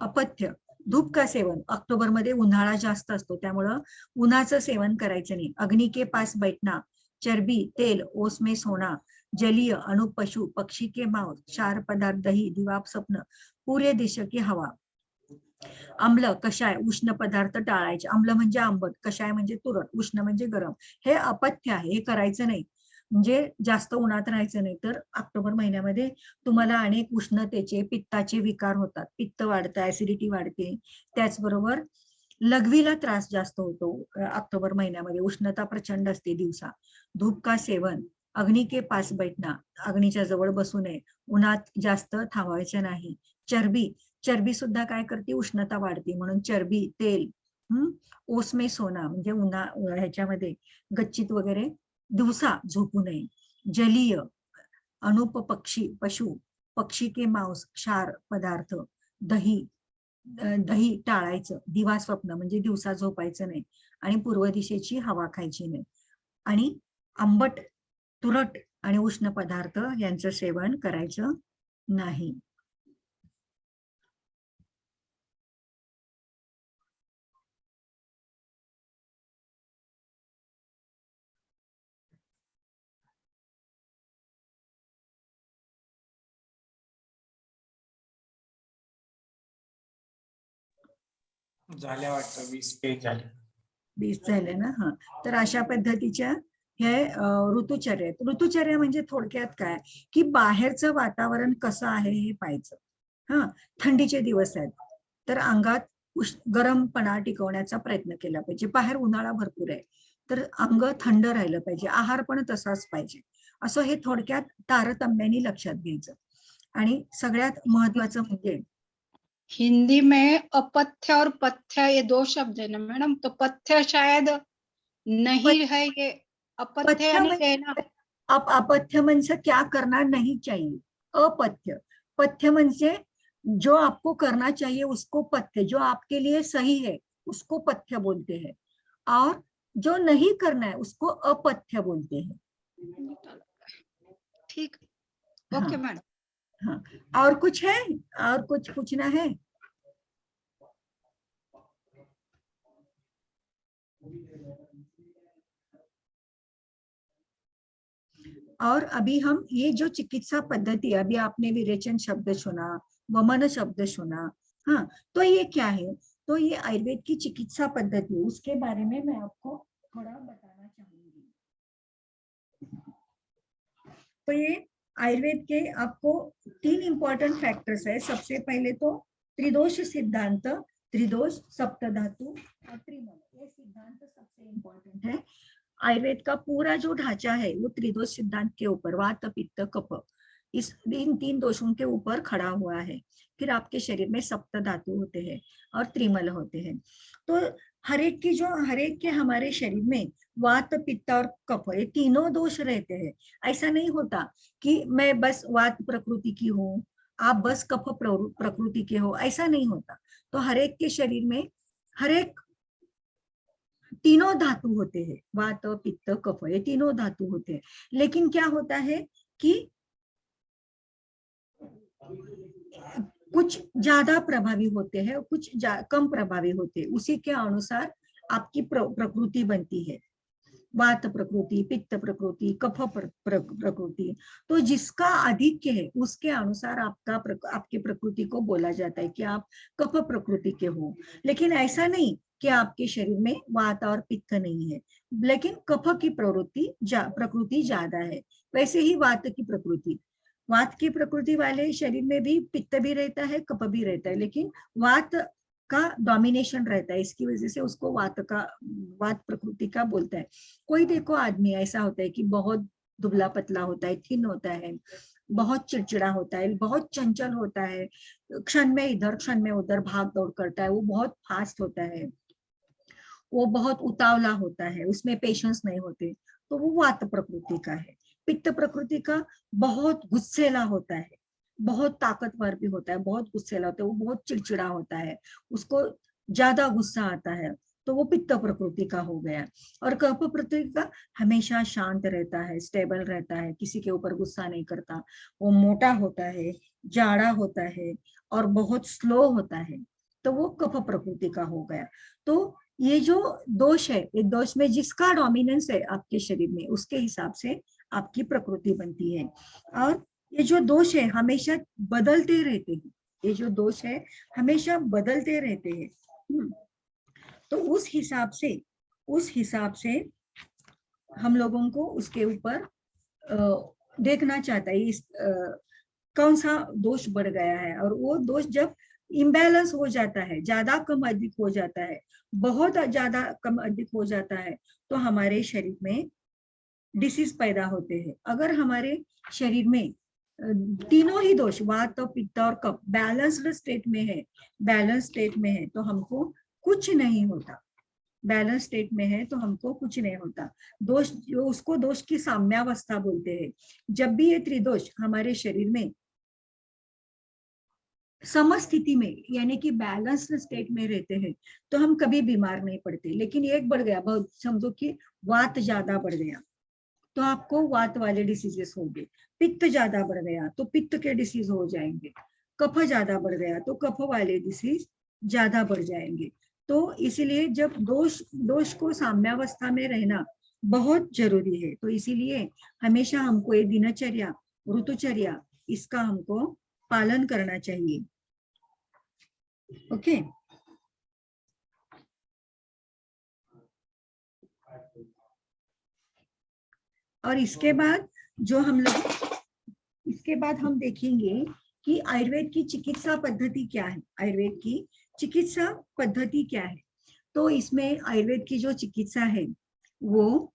अपथ्य, धूप का सेवन. ऑक्टोबर मध्ये उन्हाळा जास्त असतो त्यामुळं उन्हाचं सेवन करायचं नाही. अग्नि के पास बैठना, चरबी, तेल, ओस में सोना, जलीय, अणु, पशु, पक्षी के मांस, क्षार पदार्थ, दही, दिवा, स्वप्न, पूर्य दिशा की हवा. आम्ल, कषाय, उष्ण पदार्थ टाळायचे. आम्ल म्हणजे आंबट, कषाय म्हणजे तुरट, उष्ण म्हणजे गरम. हे अपथ्य आहे, हे करायचं नाही. म्हणजे जास्त उन्हात राहायचं नाही. तर ऑक्टोबर महिन्यामध्ये तुम्हाला अनेक उष्णतेचे, पित्ताचे विकार होतात. पित्त वाढतं, ऍसिडिटी वाढते. त्याचबरोबर लघवीला त्रास जास्त होतो ऑक्टोबर महिन्यामध्ये. उष्णता प्रचंड असते दिवसा. धूप का सेवन, अग्नि के पास बैठना, अग्नीच्या जवळ बसू नये, उन्हात जास्त थांबायचं नाही. चरबी सुद्धा काय करते? उष्णता वाढते, म्हणून चरबी, तेल, ओसमे सोना म्हणजे ह्याच्यामध्ये गच्चीत वगैरे दिवसा झोपू नये. जलीय, अनुप, पशु, पक्षी के मांस, क्षार पदार्थ, दही टाळायचं. दिवा, स्वप्न म्हणजे दिवसा झोपायचं नाही आणि पूर्व दिशेची हवा खायची नाही. आणि आंबट, तुरट आणि उष्ण पदार्थ यांचं सेवन करायचं नाही. झाल्या वाटतं 20 पेज झाले. 20 झाले ना. हा, तर अशा पद्धतीच्या हे ऋतुचर्या आहेत. ऋतुचर्या म्हणजे थोडक्यात काय की बाहेरचं वातावरण कसं आहे हे पाहायचं. हा, थंडीचे दिवस आहेत तर अंगात गरमपणा टिकवण्याचा प्रयत्न केला पाहिजे. बाहेर उन्हाळा भरपूर आहे तर अंग थंड राहिलं पाहिजे, आहार पण तसाच पाहिजे. असं हे थोडक्यात तारतम्याने लक्षात घ्यायचं. आणि सगळ्यात महत्वाचं म्हणजे हिंदी में अपथ्य और पथ्य ये दो शब्द है ना मैडम, तो पथ्य शायद नहीं है ये, अपथ्य पथ्य यानी म्हणजे लेना। अपथ्य म्हणजे क्या करना नहीं चाहिए, अपथ्य। पथ्य म्हणजे जो आपको करना चाहिए उसको पथ्य, जो आपके लिए सही है उसको पथ्य बोलते हैं, और जो नहीं करना है उसको अपथ्य बोलते हैं। ठीक, हाँ, ओके मैडम। हाँ। और कुछ है, और कुछ पूछना है? और अभी हम ये जो चिकित्सा पद्धति, अभी आपने विरेचन शब्द सुना, वमन शब्द सुना, हाँ, तो ये क्या है? तो ये आयुर्वेद की चिकित्सा पद्धति, उसके बारे में मैं आपको थोड़ा बताना चाहूंगी। तो ये आयुर्वेद के आपको 3 इंपॉर्टेंट फैक्टर्स है। सबसे पहले तो त्रिदोष सिद्धांत, त्रिदोष, सप्तधातु और त्रिमल, ये सिद्धांत सबसे इंपॉर्टेंट है। आयुर्वेद का पूरा जो ढांचा है वो त्रिदोष सिद्धांत के ऊपर, वात पित्त कफ, इन 3 दोषों के ऊपर खड़ा हुआ है। फिर आपके शरीर में सप्त धातु होते हैं और त्रिमल होते हैं। तो हर एक के हमारे शरीर में वात पित्त और कफ, ये तीनों दोष रहते हैं। ऐसा नहीं होता कि मैं बस वात प्रकृति की हूँ, आप बस कफ प्रकृति के हो, ऐसा नहीं होता। तो हर एक के शरीर में हर एक तीनों धातु होते हैं, वात पित्त कफ, ये तीनों धातु होते हैं। लेकिन क्या होता है कि कुछ ज्यादा प्रभावी होते हैं, कुछ कम प्रभावी होते हैं। उसी के अनुसार आपकी प्रकृति बनती है, वात प्रकृति, पित्त प्रकृति, कफ प्रकृति। तो जिसका आधिक्य है उसके अनुसार आपकी प्रकृति को बोला जाता है कि आप कफ प्रकृति के हो। लेकिन ऐसा नहीं कि आपके शरीर में वात और पित्त नहीं है, लेकिन कफ की प्रकृति ज्यादा है। वैसे ही वात की प्रकृति वाले शरीर में भी पित्त भी रहता है, कफ भी रहता है, लेकिन वात का डोमिनेशन रहता है। इसकी वजह से उसको वात प्रकृति का बोलता है। कोई देखो आदमी ऐसा होता है कि बहुत दुबला पतला होता है, थिन होता है, बहुत चिड़चिड़ा होता है, बहुत चंचल होता है, क्षण में इधर क्षण में उधर भाग दौड़ करता है, वो बहुत फास्ट होता है, वो बहुत उतावला होता है, उसमें पेशेंस नहीं होते, तो वो वात प्रकृति का है। पित्त प्रकृति का बहुत गुस्सेला होता है, बहुत ताकतवर भी होता है, बहुत गुस्सेला होता है, वो बहुत चिड़चिड़ा होता है, उसको ज्यादा गुस्सा आता है, तो वो पित्त प्रकृति का हो गया। और कफ प्रकृति का हमेशा शांत रहता है, स्टेबल रहता है, किसी के ऊपर गुस्सा नहीं करता, वो मोटा होता है, जाड़ा होता है और बहुत स्लो होता है, तो वो कफ प्रकृति का हो गया। तो ये जो दोष है, ये दोष में जिसका डोमिनेंस है आपके शरीर में, उसके हिसाब से आपकी प्रकृति बनती है। और ये जो दोष है हमेशा बदलते रहते हैं, ये जो दोष है हमेशा बदलते रहते हैं। तो उस हिसाब से हम लोगों को उसके ऊपर देखना चाहता है कौन सा दोष बढ़ गया है। और वो दोष जब इम्बैलेंस हो जाता है, ज्यादा कम अधिक हो जाता है, बहुत ज्यादा कम अधिक हो जाता है, तो हमारे शरीर में डिसीज पैदा होते हैं। अगर हमारे शरीर में तीनों ही दोष, वात पित्त और कफ बैलेंस्ड स्टेट में है तो हमको कुछ नहीं होता। बैलेंस स्टेट में है तो हमको कुछ नहीं होता। दोष, उसको दोष की साम्यावस्था बोलते हैं। जब भी ये त्रिदोष हमारे शरीर में समस्थिति में यानी कि बैलेंस्ड स्टेट में रहते हैं तो हम कभी बीमार नहीं पड़ते। लेकिन एक बढ़ गया, बहुत समझो कि वात ज्यादा बढ़ गया तो आपको वात वाले डिसीजेस होंगे, पित्त ज्यादा बढ़ गया तो पित्त के डिसीज हो जाएंगे, कफ ज्यादा बढ़ गया तो कफ वाले डिसीज ज्यादा बढ़ जाएंगे। तो इसीलिए जब दोष को साम्यावस्था में रहना बहुत जरूरी है। तो इसीलिए हमेशा हमको ये दिनचर्या, ऋतुचर्या, इसका हमको पालन करना चाहिए। ओके। और इसके बाद जो हम लोग इसके बाद हम देखेंगे कि आयुर्वेद की चिकित्सा पद्धति क्या है। आयुर्वेद की चिकित्सा पद्धति क्या है, तो इसमें आयुर्वेद की जो चिकित्सा है वो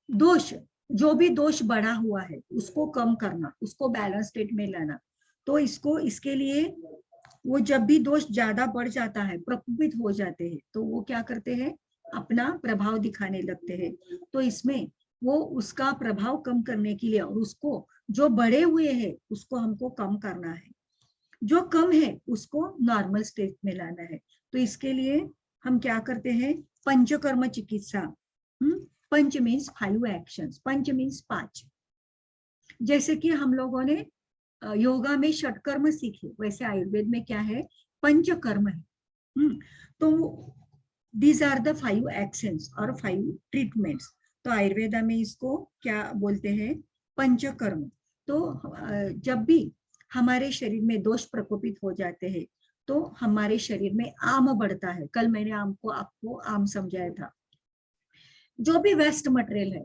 दोष, जो भी दोष बढ़ा हुआ है उसको कम करना, उसको बैलेंस स्टेट में लाना। तो इसके लिए वो जब भी दोष ज्यादा बढ़ जाता है, प्रकोपित हो जाते हैं, तो वो क्या करते हैं, अपना प्रभाव दिखाने लगते हैं। तो इसमें वो उसका प्रभाव कम करने के लिए, और उसको जो बढ़े हुए हैं उसको हमको कम करना है, जो कम है उसको नॉर्मल स्टेट में लाना है। तो इसके लिए हम क्या करते हैं, पंचकर्म चिकित्सा। पंच मीन्स 5 एक्शंस, पंच मीन्स 5। जैसे कि हम लोगों ने योगा में षटकर्म सीखे, वैसे आयुर्वेद में क्या है, पंचकर्म है। तो दीज आर द 5 एक्शंस और 5 ट्रीटमेंट्स। तो आयुर्वेदा में इसको क्या बोलते हैं, पंचकर्म। तो जब भी हमारे शरीर में दोष प्रकोपित हो जाते हैं तो हमारे शरीर में आम बढ़ता है। कल मैंने आपको आम समझाया था। जो भी वेस्ट मटेरियल है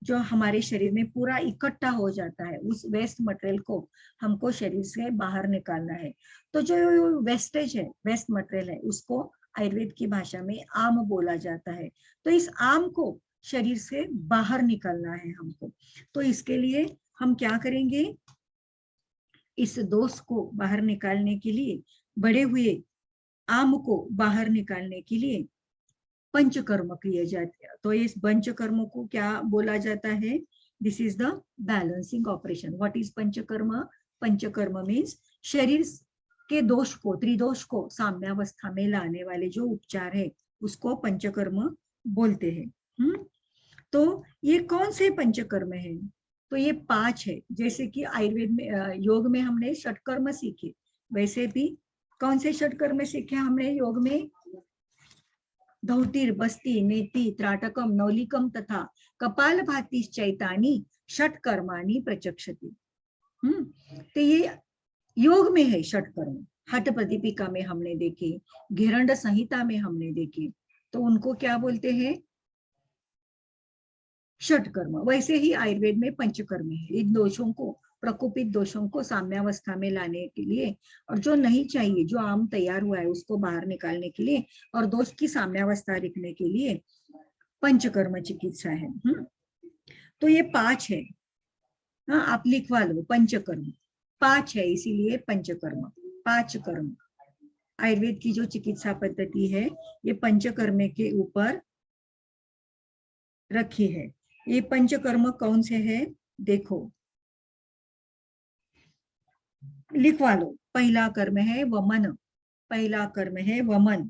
जो हमारे शरीर में पूरा इकट्ठा हो जाता है, उस वेस्ट मटेरियल को हमको शरीर से बाहर निकालना है। तो जो वेस्टेज है, वेस्ट मटेरियल है, उसको आयुर्वेद की भाषा में आम बोला जाता है। तो इस आम को शरीर से बाहर निकालना है हमको। तो इसके लिए हम क्या करेंगे, इस दोष को बाहर निकालने के लिए, बढ़े हुए आम को बाहर निकालने के लिए पंचकर्म किए जाते हैं। तो इस पंचकर्म को क्या बोला जाता है, this is the balancing operation. What is Panchakarma, Panchakarma means शरीर के दोष को, त्रिदोष को साम्यावस्था में लाने वाले जो उपचार है उसको पंचकर्म बोलते हैं। तो ये कौन से पंचकर्म है, तो ये 5 है। जैसे कि आयुर्वेद में, योग में हमने षटकर्म सीखे, वैसे भी कौन से षटकर्म सीखे हमने योग में, धौतीर, बस्ती, नेति, त्राटकम, नौलिकम तथा कपालभाति चैतानी षटकर्माणि प्रचक्षति। तो ये योग में है षटकर्म। हठ प्रदीपिका में हमने देखे, घेरंड संहिता में हमने देखे, तो उनको क्या बोलते हैं, षटकर्म। वैसे ही आयुर्वेद में पंचकर्म है। इन दोषों को, प्रकोपित दोषों को साम्यावस्था में लाने के लिए, और जो नहीं चाहिए, जो आम तैयार हुआ है उसको बाहर निकालने के लिए, और दोष की साम्यावस्था रखने के लिए पंचकर्म चिकित्सा है। तो ये 5 है। हाँ, आप लिखवा लो, पंचकर्म 5 है, इसीलिए पंचकर्म, 5 कर्म। आयुर्वेद की जो चिकित्सा पद्धति है ये पंचकर्म के ऊपर रखी है। ये पंचकर्म कौन से है, देखो लिखवा लो। पहला कर्म है वमन, पहला कर्म है वमन,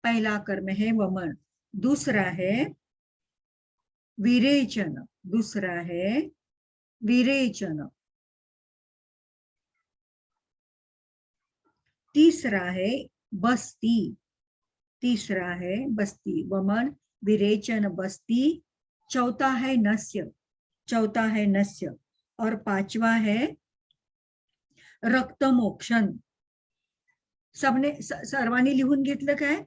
पहला कर्म है वमन। दूसरा है विरेचन, दूसरा है विरेचन। तीसरा है बस्ती, तीसरा है बस्ती, वमन, विरेचन, बस्ती। चौथा है नस्य, चौथा है नस्य। और 5वां है रक्तमोक्षण। सबने सर्वांनी लिहून घेतलं काय,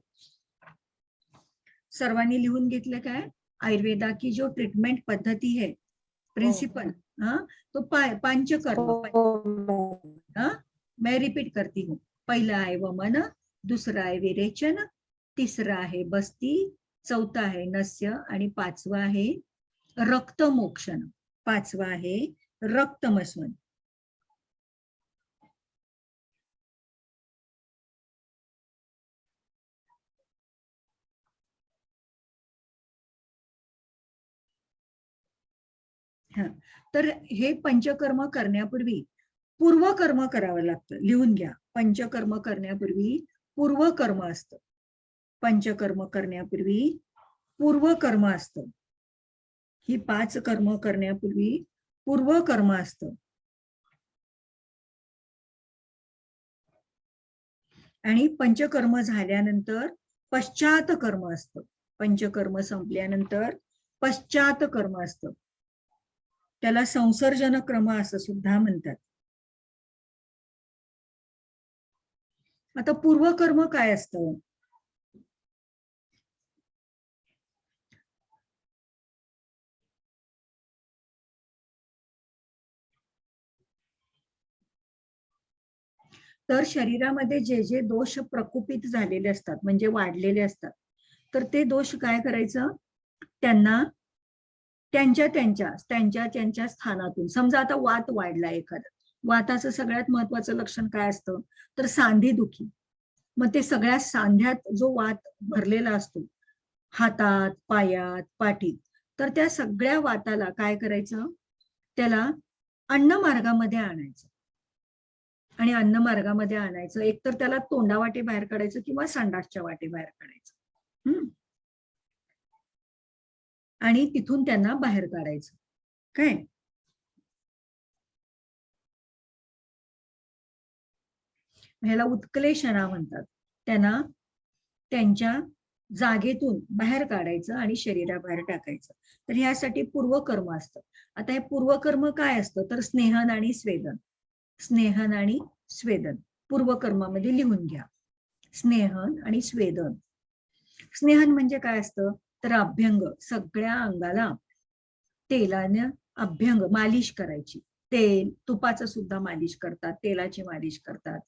सर्वांनी लिहून घेतलं काय, आयुर्वेदा की जो ट्रीटमेंट पद्धति है, प्रिंसिपल। हाँ, तो पंचकर्म, हाँ मैं रिपीट करती हूँ। पहला है वमन, दूसरा है विरेचन, तीसरा है बस्ती, चौथा है नस्य, आणि 5वां आहे रक्तमोक्षण, 5वां आहे रक्तमस्वन। हाँ, तर हे पंचकर्म करण्यापूर्वी पूर्वकर्म करावं लागतं, लिहून घ्या। पंचकर्म करण्यापूर्वी पूर्वकर्म असतं, पंचकर्म करण्यापूर्वी पूर्वकर्म असतं। ही 5 कर्म करण्यापूर्वी पूर्वकर्म असतं, आणि पंचकर्म झाल्यानंतर पश्चात कर्म असतं। पंचकर्म संपल्यानंतर पश्चात कर्म असतं, त्याला संसर्जन क्रम असं सुद्धा म्हणतात। आता पूर्वकर्म काय असतं, तर शरीरामध्ये जे जे दोष प्रकोपित झालेले असतात म्हणजे वाढलेले असतात, तर ते दोष काय करायचं, त्यांना त्यांच्या त्यांच्या त्यांच्या त्यांच्या स्थानातून, समजा आता वात वाढला एखादा, वाताचं सगळ्यात महत्वाचं लक्षण काय असतं, तर सांधी दुखी. मग ते सगळ्या सांध्यात जो वात भरलेला असतो, हातात, पायात, पाठीत, तर त्या सगळ्या वाताला काय करायचं, त्याला अन्न मार्गामध्ये आणायचं. आणि अन्न मार्गामध्ये आणायचं, एकतर त्याला तोंडावाटे बाहेर काढायचं किंवा संडासच्या वाटे बाहेर काढायचं. आणि तिथून त्यांना बाहेर काढायचं. काय ह्याला उत्क्लेशना म्हणतात. त्यांना त्यांच्या जागेतून बाहेर काढायचं आणि शरीराबाहेर टाकायचं. तर ह्यासाठी पूर्वकर्म असतं. आता हे पूर्वकर्म काय असतं, तर स्नेहन आणि स्वेदन. स्नेहन आणि स्वेदन पूर्वकर्मामध्ये लिहून घ्या. स्नेहन आणि स्वेदन. स्नेहन म्हणजे काय असतं, तर अभ्यंग, सगळ्या अंगाला तेलाने अभ्यंग मालिश करायची. तेल तुपाचं सुद्धा मालिश करतात, तेलाची मालिश करतात.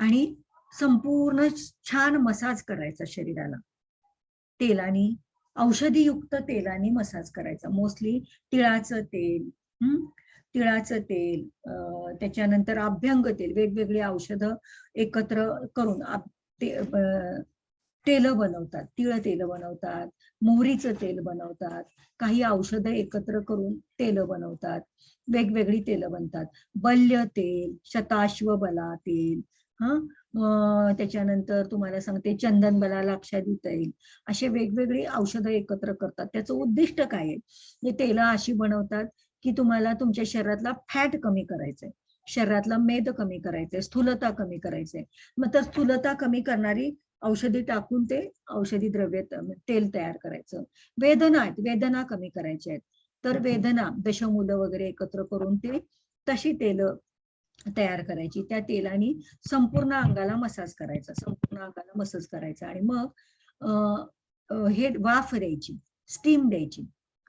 आणि संपूर्ण छान मसाज करायचा शरीराला तेलाने, औषधीयुक्त तेलाने मसाज करायचा. मोस्टली तिळाचं तेल, तिळाचं तेल, त्याच्यानंतर अभ्यंग तेल, वेगवेगळी औषधं एकत्र करून तेल बनवतात. तिळ तेल बनवतात, मोहरीचं तेल बनवतात, काही औषधं एकत्र करून तेल बनवतात, वेगवेगळी तेल बनतात. बल्य तेल, शताश्वबला तेल, त्याच्यानंतर तुम्हाला सांगते चंदन बला लाक्षादी तेल, असे वेगवेगळी औषधं एकत्र करतात. त्याचं उद्दिष्ट काय आहे, हे तेल अशी बनवतात की तुम्हाला तुमच्या शरीरातला फॅट कमी करायचंय, शरीरातला मेद कमी करायचंय, स्थूलता कमी करायचंय. मग तर स्थूलता कमी करणारी औषधी टाकून ते औषधी द्रव्य तेल तयार करायचं. वेदना आहेत, वेदना कमी करायच्या आहेत, तर वेदना दशमूलं वगैरे एकत्र करून ते तशी तेल तयार करायची. त्या तेलाने संपूर्ण अंगाला मसाज करायचा, संपूर्ण अंगाला मसाज करायचा. आणि मग हे वाफ द्यायची, स्टीम द्यायची.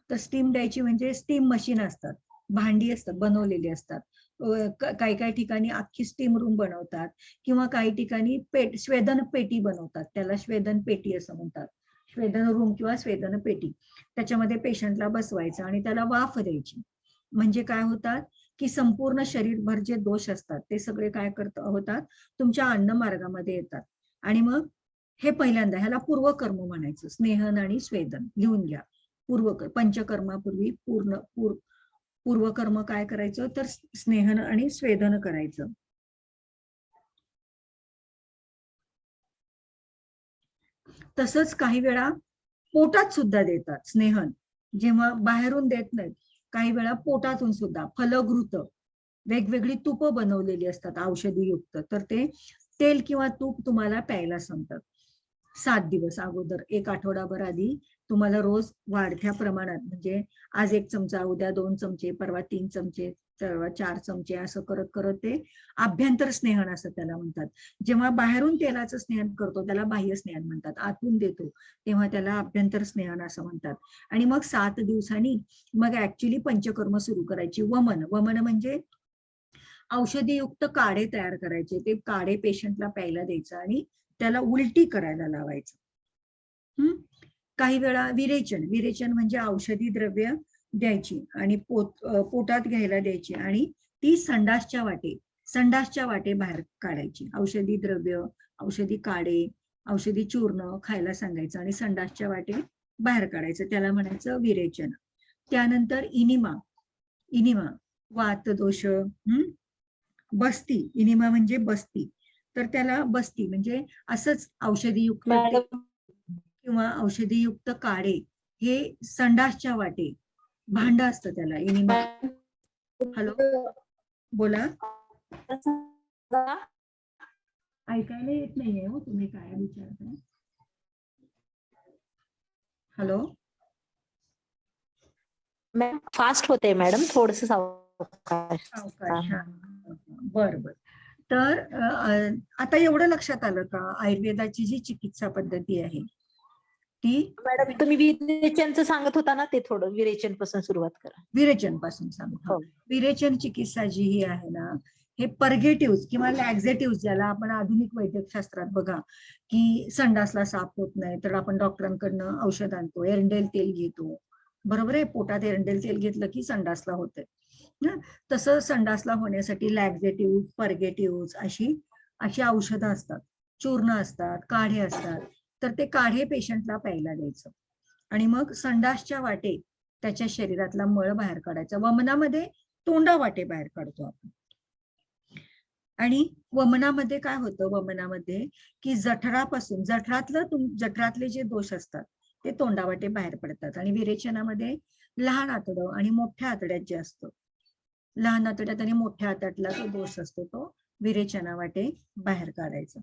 तर स्टीम द्यायची म्हणजे स्टीम मशीन असतात, भांडी असतात, बनवलेली असतात. काही काही ठिकाणी अख्खी स्टीम रूम बनवतात किंवा काही ठिकाणी स्वेदन पेटी बनवतात, त्याला स्वेदन पेटी असं म्हणतात. स्वेदन रूम किंवा स्वेदन पेटी, त्याच्यामध्ये पेशंटला बसवायचं आणि त्याला वाफ द्यायची. म्हणजे काय होतात की संपूर्ण शरीरभर जे दोष असतात ते सगळे काय होतात, तुमच्या अन्न मार्गामध्ये येतात. आणि मग हे पहिल्यांदा, ह्याला पूर्वकर्म म्हणायचं. स्नेहन आणि स्वेदन लिहून घ्या. पंचकर्मापूर्वी पूर्वकर्म काय करायचं, तर स्नेहन आणि स्वेदन करायचं. तसंच काही वेळा पोटात सुद्धा देतात स्नेहन, जेव्हा बाहेरून देत नाहीत, काही वेळा पोटातून सुद्धा. फलघृत, वेगवेगळी तुप बनवलेली असतात औषधी युक्त, तर ते तेल किंवा तूप तुम्हाला प्यायला सांगतात. 7 दिवस अगोदर, एक आठवडाभर आधी तुम्हाला रोज वाढत्या प्रमाणात, म्हणजे आज 1 चमचा, उद्या 2 चमचे, परवा 3 चमचे, 4 चमचे, असं करत करत ते आभ्यंतर स्नेहन असं त्याला म्हणतात. जेव्हा बाहेरून तेलाचं स्नेहन करतो त्याला बाह्य स्नेहन म्हणतात, आतून देतो तेव्हा त्याला आभ्यंतर स्नेहन असं म्हणतात. आणि मग 7 दिवसांनी मग ऍक्च्युली पंचकर्म सुरू करायची. वमन, वमन म्हणजे औषधीयुक्त काढे तयार करायचे. ते काढे पेशंटला प्यायला द्यायचं आणि त्याला उलटी करायला लावायचं. काही वेळा विरेचन, विरेचन म्हणजे औषधी द्रव्य द्यायची आणि पोटात घ्यायला द्यायची आणि ती संडासच्या वाटे बाहेर काढायची. औषधी द्रव्य, औषधी काढे, औषधी चूर्ण खायला सांगायचं आणि संडासच्या वाटे बाहेर काढायचं, त्याला म्हणायचं विरेचन. त्यानंतर इनिमा, इनिमा वातदोष, बस्ती, इनिमा म्हणजे बस्ती, तर त्याला बस्ती म्हणजे असंच औषधीयुक्त किंवा औषधीयुक्त काढे, हे संडासच्या वाटे, भांड असतं त्याला इनिमा. हॅलो, बोला. ऐकायला येत नाहीये हो, तुम्ही काय विचारताय? हॅलो, फास्ट होते मॅडम, थोडस सावकाश. बर बर. तर आता एवढं लक्षात आलं का, आयुर्वेदाची जी चिकित्सा पद्धती आहे ती. मॅडम तुम्ही विरेचनचं सांगत होता ना, ते थोडं विरेचन पासून सुरुवात करा. विरेचन पासून सांगतो. हो. विरेचन चिकित्सा जी ही आहे ना, हे पर्गेटिव्ह किंवा लॅक्झेटिव्ह ज्याला आपण आधुनिक वैद्यकशास्त्रात बघा की संडासला साफ होत नाही तर आपण डॉक्टरांकडनं औषध आणतो, एरंडेल तेल घेतो, बरोबर आहे. पोटात एरंडेल तेल घेतलं की संडासला होतंय ना. तसं संडासला होण्यासाठी लॅक्झेटिव्ह, पर्गेटिव्ह अशी अशी औषधं असतात, चूर्ण असतात, काढे असतात. तर ते काढे पेशंटला प्यायला द्यायचं आणि मग संडासच्या वाटे त्याच्या शरीरातला मळ बाहेर काढायचा. वमनामध्ये तोंडा वाटे बाहेर काढतो आपण. आणि वमनामध्ये काय होतं, वमनामध्ये की जठरापासून जठरातले जे दोष असतात ते तोंडावाटे बाहेर पडतात. आणि विरेचनामध्ये लहान आतडं आणि मोठ्या आतड्यात जे असतं, लहान आतड्यात आणि मोठ्या आतड्यातला जो दोष असतो तो विरेचनावाटे बाहेर काढायचा.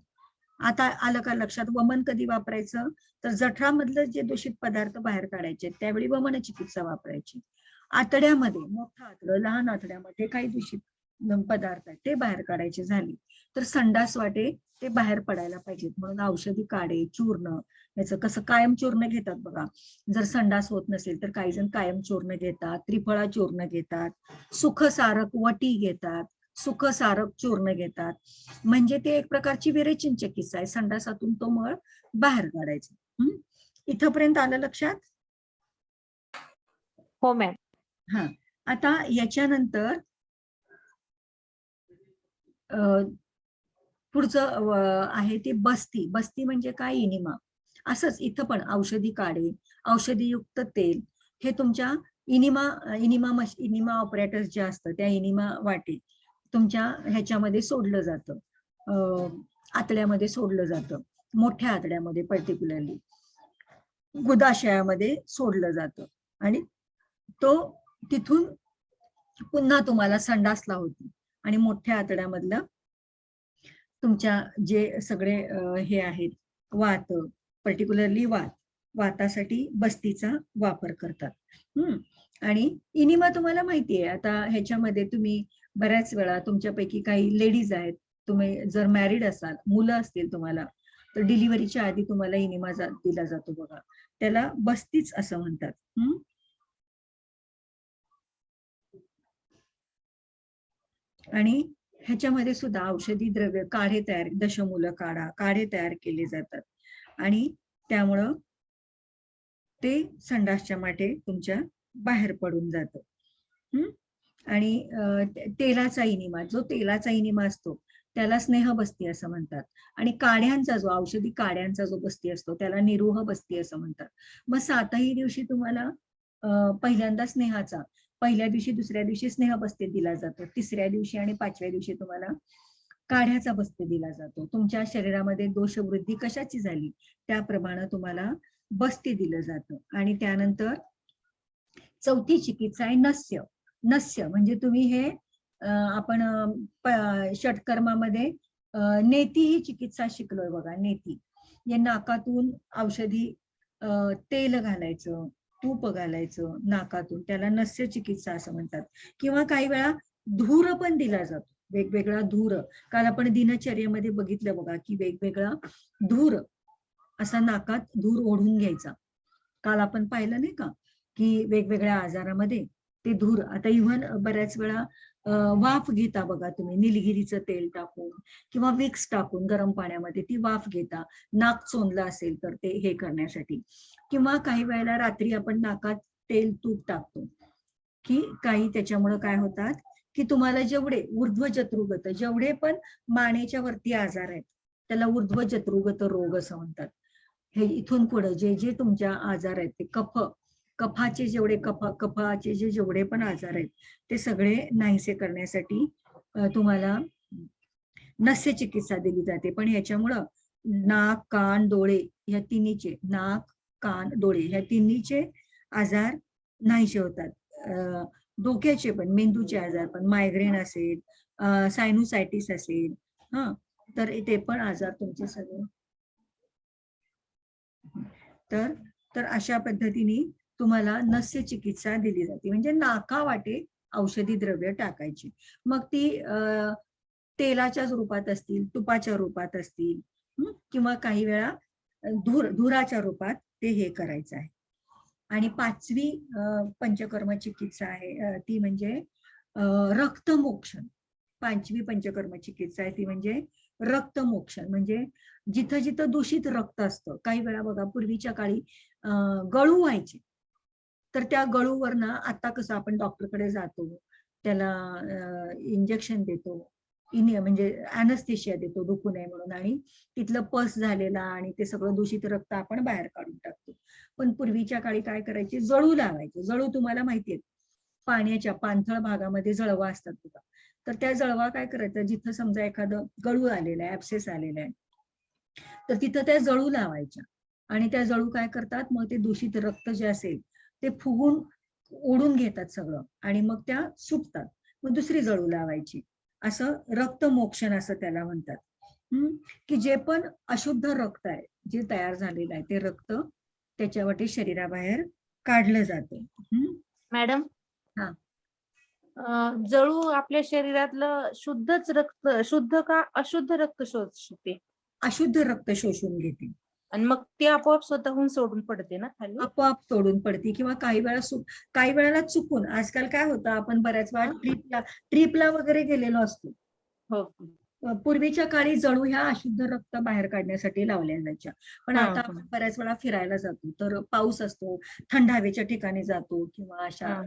आता आलं का लक्षात? वमन कधी वापरायचं तर जठरामधलं जे दूषित पदार्थ बाहेर काढायचे त्यावेळी वमन चिकित्सा वापरायची. आतड्यामध्ये मोठं आतडं, लहान आतड्यामध्ये काही दूषित पदार्थ आहेत ते बाहेर काढायचे झाले तर संडास वाटे ते बाहेर पडायला पाहिजेत. म्हणून औषधी काढे, चूर्ण, याचं कसं कायम चूर्ण घेतात बघा. जर संडास होत नसेल तर काही जण कायम चूर्ण घेतात, त्रिफळा चूर्ण घेतात, सुखसारक वटी घेतात, सुखसारक चूर्ण घेतात. म्हणजे ते एक प्रकारची विरेचन चिकित्सा आहे, संडासातून तो मळ बाहेर काढायचा. इथपर्यंत आलं लक्षात? हो मॅम. हा, आता याच्यानंतर पुढचं आहे ते बस्ती. बस्ती म्हणजे काय? इनिमा. असंच इथं पण औषधी काढे, औषधीयुक्त तेल हे तुमच्या इनिमा ऑपरेटर्स जे असतं त्या इनिमा वाटे तुमच्या ह्याच्यामध्ये सोडलं जातं, आतड्यामध्ये सोडलं जातं, मोठ्या आतड्यामध्ये पर्टिक्युलरली गुदाशयामध्ये सोडलं जातं. आणि तो तिथून पुन्हा तुम्हाला संडासला होती. आणि मोठ्या आतड्यामधलं तुमच्या जे सगळे हे आहेत वात, पर्टिक्युलरली वातासाठी बस्तीचा वापर करतात. आणि इनिमा तुम्हाला माहिती आहे. आता ह्याच्यामध्ये तुम्ही बऱ्याच वेळा तुमच्यापैकी काही लेडीज आहेत, तुम्ही जर मॅरिड असाल, मुलं असतील तुम्हाला, तर डिलिव्हरीच्या आधी तुम्हाला इनिमा दिला जातो बघा, त्याला बस्तीच असं म्हणतात. आणि ह्याच्यामध्ये सुद्धा औषधी द्रव्य काढे तयार, दशमूल काढे तयार केले जातात. आणि त्यामुळं ते संडासच्या माटे तुमच्या बाहेर पडून जातं. आणि तेलाचा इनिमा, जो तेलाचा इनिमा असतो त्याला स्नेहबस्ती असं म्हणतात. आणि काढ्यांचा जो औषधी काढ्यांचा जो बस्ती असतो त्याला निरूह बस्ती असं म्हणतात. मग 7ही दिवशी तुम्हाला पहिल्यांदा स्नेहाचा, पहिल्या दिवशी दुसऱ्या दिवशी स्नेह बस्ती दिला जातो, तिसऱ्या दिवशी आणि 5व्या दिवशी तुम्हाला काढ्याचा बस्ती दिला जातो. तुमच्या शरीरामध्ये दोषवृद्धी कशाची झाली त्याप्रमाणे तुम्हाला बस्ती दिलं जातं. आणि त्यानंतर 4थी चिकित्सा आहे नस्य. नस्य म्हणजे तुम्ही हे आपण षटकर्मामध्ये नेती ही चिकित्सा शिकलोय बघा. नेती या नाकातून औषधी तेल घालायचं, तूप घालायचं नाकातून, त्याला नस्य चिकित्सा असं म्हणतात. किंवा काही वेळा धूर पण दिला जातो, वेगवेगळा धूर. काल आपण दिनचर्येमध्ये बघितलं बघा की वेगवेगळा धूर असा नाकात धूर ओढून घ्यायचा. काल आपण पाहिलं नाही का की वेगवेगळ्या आजारामध्ये ते धूर. आता इव्हन बऱ्याच वेळा वाफ घेता बघा तुम्ही, निलगिरीचं तेल टाकून किंवा विक्स टाकून गरम पाण्यामध्ये ती वाफ घेता, नाक चोंदलं असेल तर ते हे करण्यासाठी. किंवा काही वेळेला रात्री आपण नाकात तेल तूप टाकतो की काही त्याच्यामुळे काय होतात की तुम्हाला जेवढे ऊर्ध्वजत्रुगत, जेवढे पण मानेच्या वरती आजार आहेत त्याला ऊर्ध्वजत्रुगत रोग असं म्हणतात. हे इथून पुढे जे जे तुमच्या आजार आहेत ते कफाचे जेवढे पण आजार आहेत ते सगळे नाहीसे करण्यासाठी तुम्हाला नस्य चिकित्सा दिली जाते. पण ह्याच्यामुळं नाक, कान, डोळे ह्या तिन्हीचे, नाक, कान, डोळे ह्या तिन्हीचे आजार नाहीसे होतात. डोक्याचे पण, मेंदूचे आजार पण, मायग्रेन असेल, सायनुसायटिस असेल, तर ते पण आजार तुमचे सगळे. तर अशा पद्धतीने तुम्हाला नस्य चिकित्सा दिली जाते. म्हणजे नाकावाटे औषधी द्रव्य टाकायची. मग ती तेलाच्या रूपात असतील, तुपाच्या रूपात असतील, किंवा काही वेळा धुराच्या रूपात ते हे करायचं आहे. आणि 5वी पंचकर्म चिकित्सा आहे ती म्हणजे रक्तमोक्षण. 5वी पंचकर्म चिकित्सा आहे ती म्हणजे रक्तमोक्षण. म्हणजे जिथं जिथं दूषित रक्त असतं, काही वेळा बघा पूर्वीच्या काळी गळू व्हायचे, तर त्या गळूवरनं आता कसं आपण डॉक्टरकडे जातो, त्याला इंजेक्शन देतो, म्हणजे अॅनेस्थेशिया देतो दुखू नये म्हणून, आणि तिथलं पस झालेला आणि ते सगळं दूषित रक्त आपण बाहेर काढून टाकतो. पण पूर्वीच्या काळी काय करायचे, जळू लावायचे. जळू तुम्हाला माहितीये, पाण्याच्या पाणथळ भागामध्ये जळवा असतात बघा, तर त्या जळवा काय करायचं, जिथं समजा एखादं गळू आलेलं आहे, ऍब्सेस आलेलं आहे, तर तिथं त्या जळू लावायच्या, आणि त्या जळू काय करतात, मग ते दूषित रक्त जे असेल ते फुगून ओढून घेतात सगळं, आणि मग त्या सुटतात. मग दुसरी जळू लावायची. असं रक्तमोक्षण असं त्याला म्हणतात. की जे पण अशुद्ध रक्त आहे, जे तयार झालेलं आहे, ते रक्त त्याच्यावरती शरीराबाहेर काढलं जातं. मॅडम, हा. जळू आपल्या शरीरातलं शुद्ध का अशुद्ध रक्त शोषते? अशुद्ध रक्त शोषून घेते आणि मग ते आपोआप स्वतःहून सोडून पडते ना खाली? आपोआप सोडून पडते, किंवा काही वेळेला चुकून. आजकाल काय होतं, आपण बऱ्याच वेळा ट्रिपला वगैरे गेलेलो असतो. हो. पूर्वीच्या काळी जळू ह्या अशुद्ध रक्त बाहेर काढण्यासाठी लावल्या जायच्या, पण आता आपण बऱ्याच वेळा फिरायला जातो, तर पाऊस असतो, थंड हवेच्या ठिकाणी जातो, किंवा अशा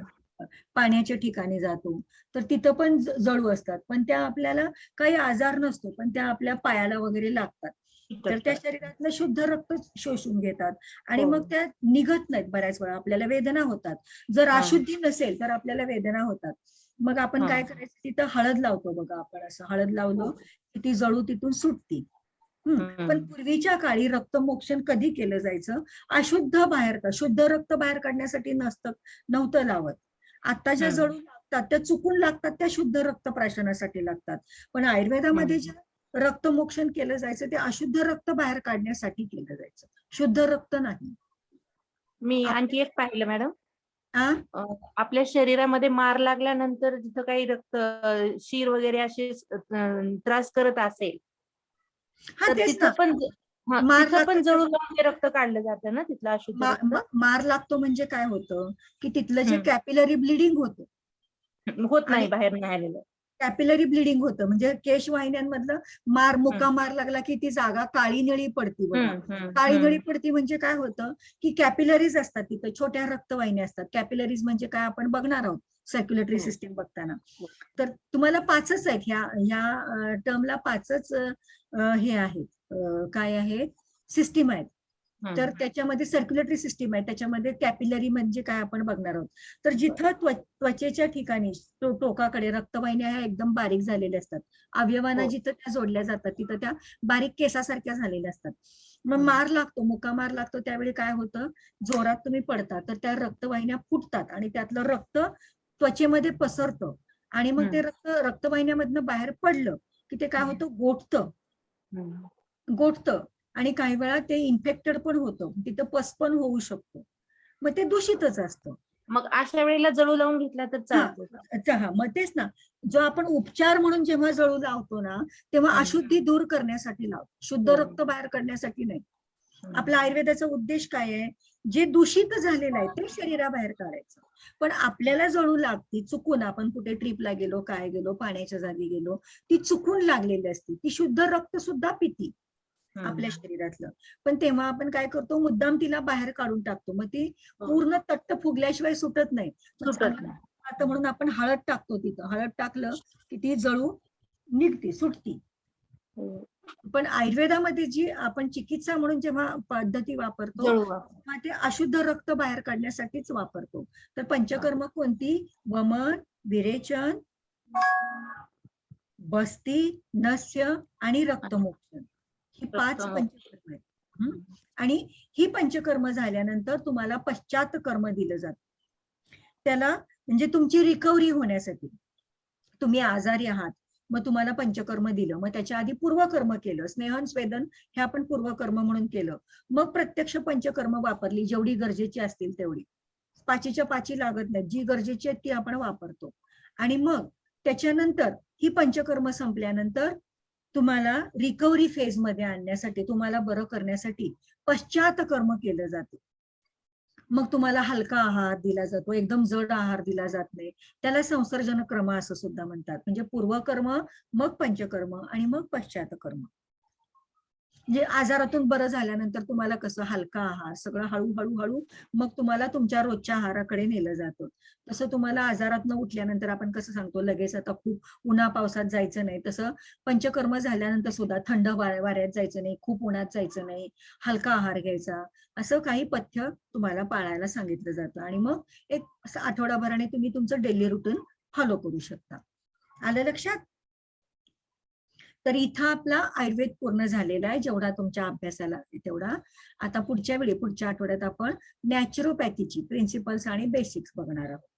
पाण्याच्या ठिकाणी जातो, तर तिथं पण जळू असतात, पण त्या आपल्याला काही आजार नसतो, पण त्या आपल्या पायाला वगैरे लागतात, तर त्या शरीरातलं शुद्ध रक्त शोषून घेतात, आणि मग त्या निघत नाहीत. बऱ्याच वेळा आपल्याला वेदना होतात. जर अशुद्धी नसेल तर आपल्याला वेदना होतात. मग आपण काय करायचं, तिथं हळद लावतो बघा, आपण असं हळद लावलं की ती जळू तिथून सुटती. पण पूर्वीच्या काळी रक्तमोक्षण कधी केलं जायचं, शुद्ध रक्त बाहेर काढण्यासाठी नव्हतं लावत. आता ज्या जळू लागतात त्या चुकून लागतात, त्या शुद्ध रक्त प्राशनासाठी लागतात. पण आयुर्वेदामध्ये जे रक्तमोक्षण केलं जायचं ते अशुद्ध रक्त बाहेर काढण्यासाठी केलं जायचं, शुद्ध रक्त नाही. मी आणखी एक पाहिलं मॅडम, आ आपल्या शरीरामध्ये मार लागल्यानंतर जिथं काही रक्त शीर वगैरे असे त्रास करत असेल, हा, तर तेच तिथं ना. पण मार तिथं पण लागतो जळू लावून ते रक्त काढलं जातं ना, तिथलं अशुद्ध रक्त? मार लागतो म्हणजे काय होतं, की तिथलं जे कॅपिलरी ब्लिडिंग होतं, होत नाही बाहेर नाही आलेलं. कॅपिलरी ब्लिडिंग होतं, म्हणजे केशवाहिन्यांमधलं मुका मार लागला की ती जागा काळी निळी पडती बघा. काळी निळी पडती म्हणजे काय होतं, की कॅपिलरीज असतात तिथं, छोट्या रक्तवाहिन्या असतात. कॅपिलरीज म्हणजे काय आपण बघणार आहोत सर्क्युलेटरी सिस्टीम बघताना. तर तुम्हाला 5च आहेत, ह्या टर्मला 5च हे आहेत, काय आहेत, सिस्टीम आहेत. तर त्याच्यामध्ये सर्क्युलेटरी सिस्टीम आहे, त्याच्यामध्ये कॅपिलरी म्हणजे काय आपण बघणार आहोत. तर जिथं त्वचेच्या ठिकाणी टोकाकडे रक्तवाहिन्या ह्या एकदम बारीक झालेल्या असतात, अवयवांना जिथं त्या जोडल्या जातात तिथं त्या बारीक केसासारख्या झालेल्या असतात. मग मुका मार लागतो, त्यावेळी काय होतं, जोरात तुम्ही पडता तर त्या रक्तवाहिन्या फुटतात, आणि त्यातलं रक्त त्वचेमध्ये पसरतं, आणि मग ते रक्तवाहिन्यामधनं बाहेर पडलं की ते काय होतं, गोठतं, आणि काही वेळा ते इन्फेक्टेड पण होतं, तिथं पस पण होऊ शकतो. मग ते दूषितच असतं. मग अशा वेळेला जळू लावून घेतला तर चालतो का? मग तेच ना, जो आपण उपचार म्हणून जेव्हा जळू लावतो ना, तेव्हा अशुद्धी दूर करण्यासाठी लावतो, शुद्ध रक्त बाहेर काढण्यासाठी नाही. आपल्या आयुर्वेदाचा उद्देश काय आहे, जे दूषित झालेलं आहे ते शरीराबाहेर काढायचं. पण आपल्याला जळू लागती चुकून, आपण कुठे ट्रिपला गेलो, काय गेलो, पाण्याच्या जागी गेलो, ती चुकून लागलेली असते, ती शुद्ध रक्त सुद्धा पिती आपल्या शरीरातलं. पण तेव्हा आपण काय करतो, मुद्दाम तिला बाहेर काढून टाकतो, मग ती पूर्ण तट्ट फुगल्याशिवाय सुटत नाही. आता म्हणून आपण हळद टाकतो तिथं, हळद टाकलं की ती जळू निघते, सुटती. पण आयुर्वेदामध्ये जी आपण चिकित्सा म्हणून जेव्हा पद्धती वापरतो तेव्हा ते अशुद्ध रक्त बाहेर काढण्यासाठीच वापरतो. तर पंचकर्म कोणती, वमन, विरेचन, बस्ती, नस्य आणि रक्तमोक्षण, ही 5 पंचकर्म आहेत. आणि ही पंचकर्म झाल्यानंतर तुम्हाला पश्चात कर्म दिलं जातं. त्याला म्हणजे तुमची रिकव्हरी होण्यासाठी, तुम्ही आजारी आहात, मग तुम्हाला पंचकर्म दिलं, मग त्याच्या आधी पूर्वकर्म केलं, स्नेहन स्वेदन हे आपण पूर्वकर्म म्हणून केलं, मग प्रत्यक्ष पंचकर्म वापरली, जेवढी गरजेची असतील तेवढी, 5च्या 5 लागत नाही, जी गरजेची आहे ती आपण वापरतो. आणि मग त्याच्यानंतर ही पंचकर्म संपल्यानंतर तुम्हाला रिकव्हरी फेज मध्ये आणण्यासाठी, तुम्हाला बरं करण्यासाठी पश्चात कर्म केलं जातं. मग तुम्हाला हलका आहार दिला जातो, एकदम जड आहार दिला जात नाही. त्याला संसर्जन क्रम असं सुद्धा म्हणतात. म्हणजे पूर्वकर्म, मग पंचकर्म आणि मग पश्चातकर्म. म्हणजे आजारातून बरं झाल्यानंतर तुम्हाला कसं हलका आहार, सगळं हळूहळू मग तुम्हाला तुमच्या रोजच्या आहाराकडे नेलं जातं. तसं तुम्हाला आजारातनं उठल्यानंतर आपण कसं सांगतो लगेच आता खूप उन्हा पावसात जायचं नाही, तसं पंचकर्म झाल्यानंतर सुद्धा थंड वाऱ्यात जायचं नाही, खूप उन्हात जायचं नाही, हलका आहार घ्यायचा, असं काही पथ्य तुम्हाला पाळायला सांगितलं जातं. आणि मग एक असं आठवडाभराने तुम्ही तुमचं डेली रुटीन फॉलो करू शकता. आलं लक्षात? तर इथं आपला आयुर्वेद पूर्ण झालेला आहे, जेवढा तुमच्या अभ्यासाला आहे तेवढा. आता पुढच्या आठवड्यात आपण नॅचरोपॅथीची प्रिन्सिपल्स आणि बेसिक्स बघणार आहोत.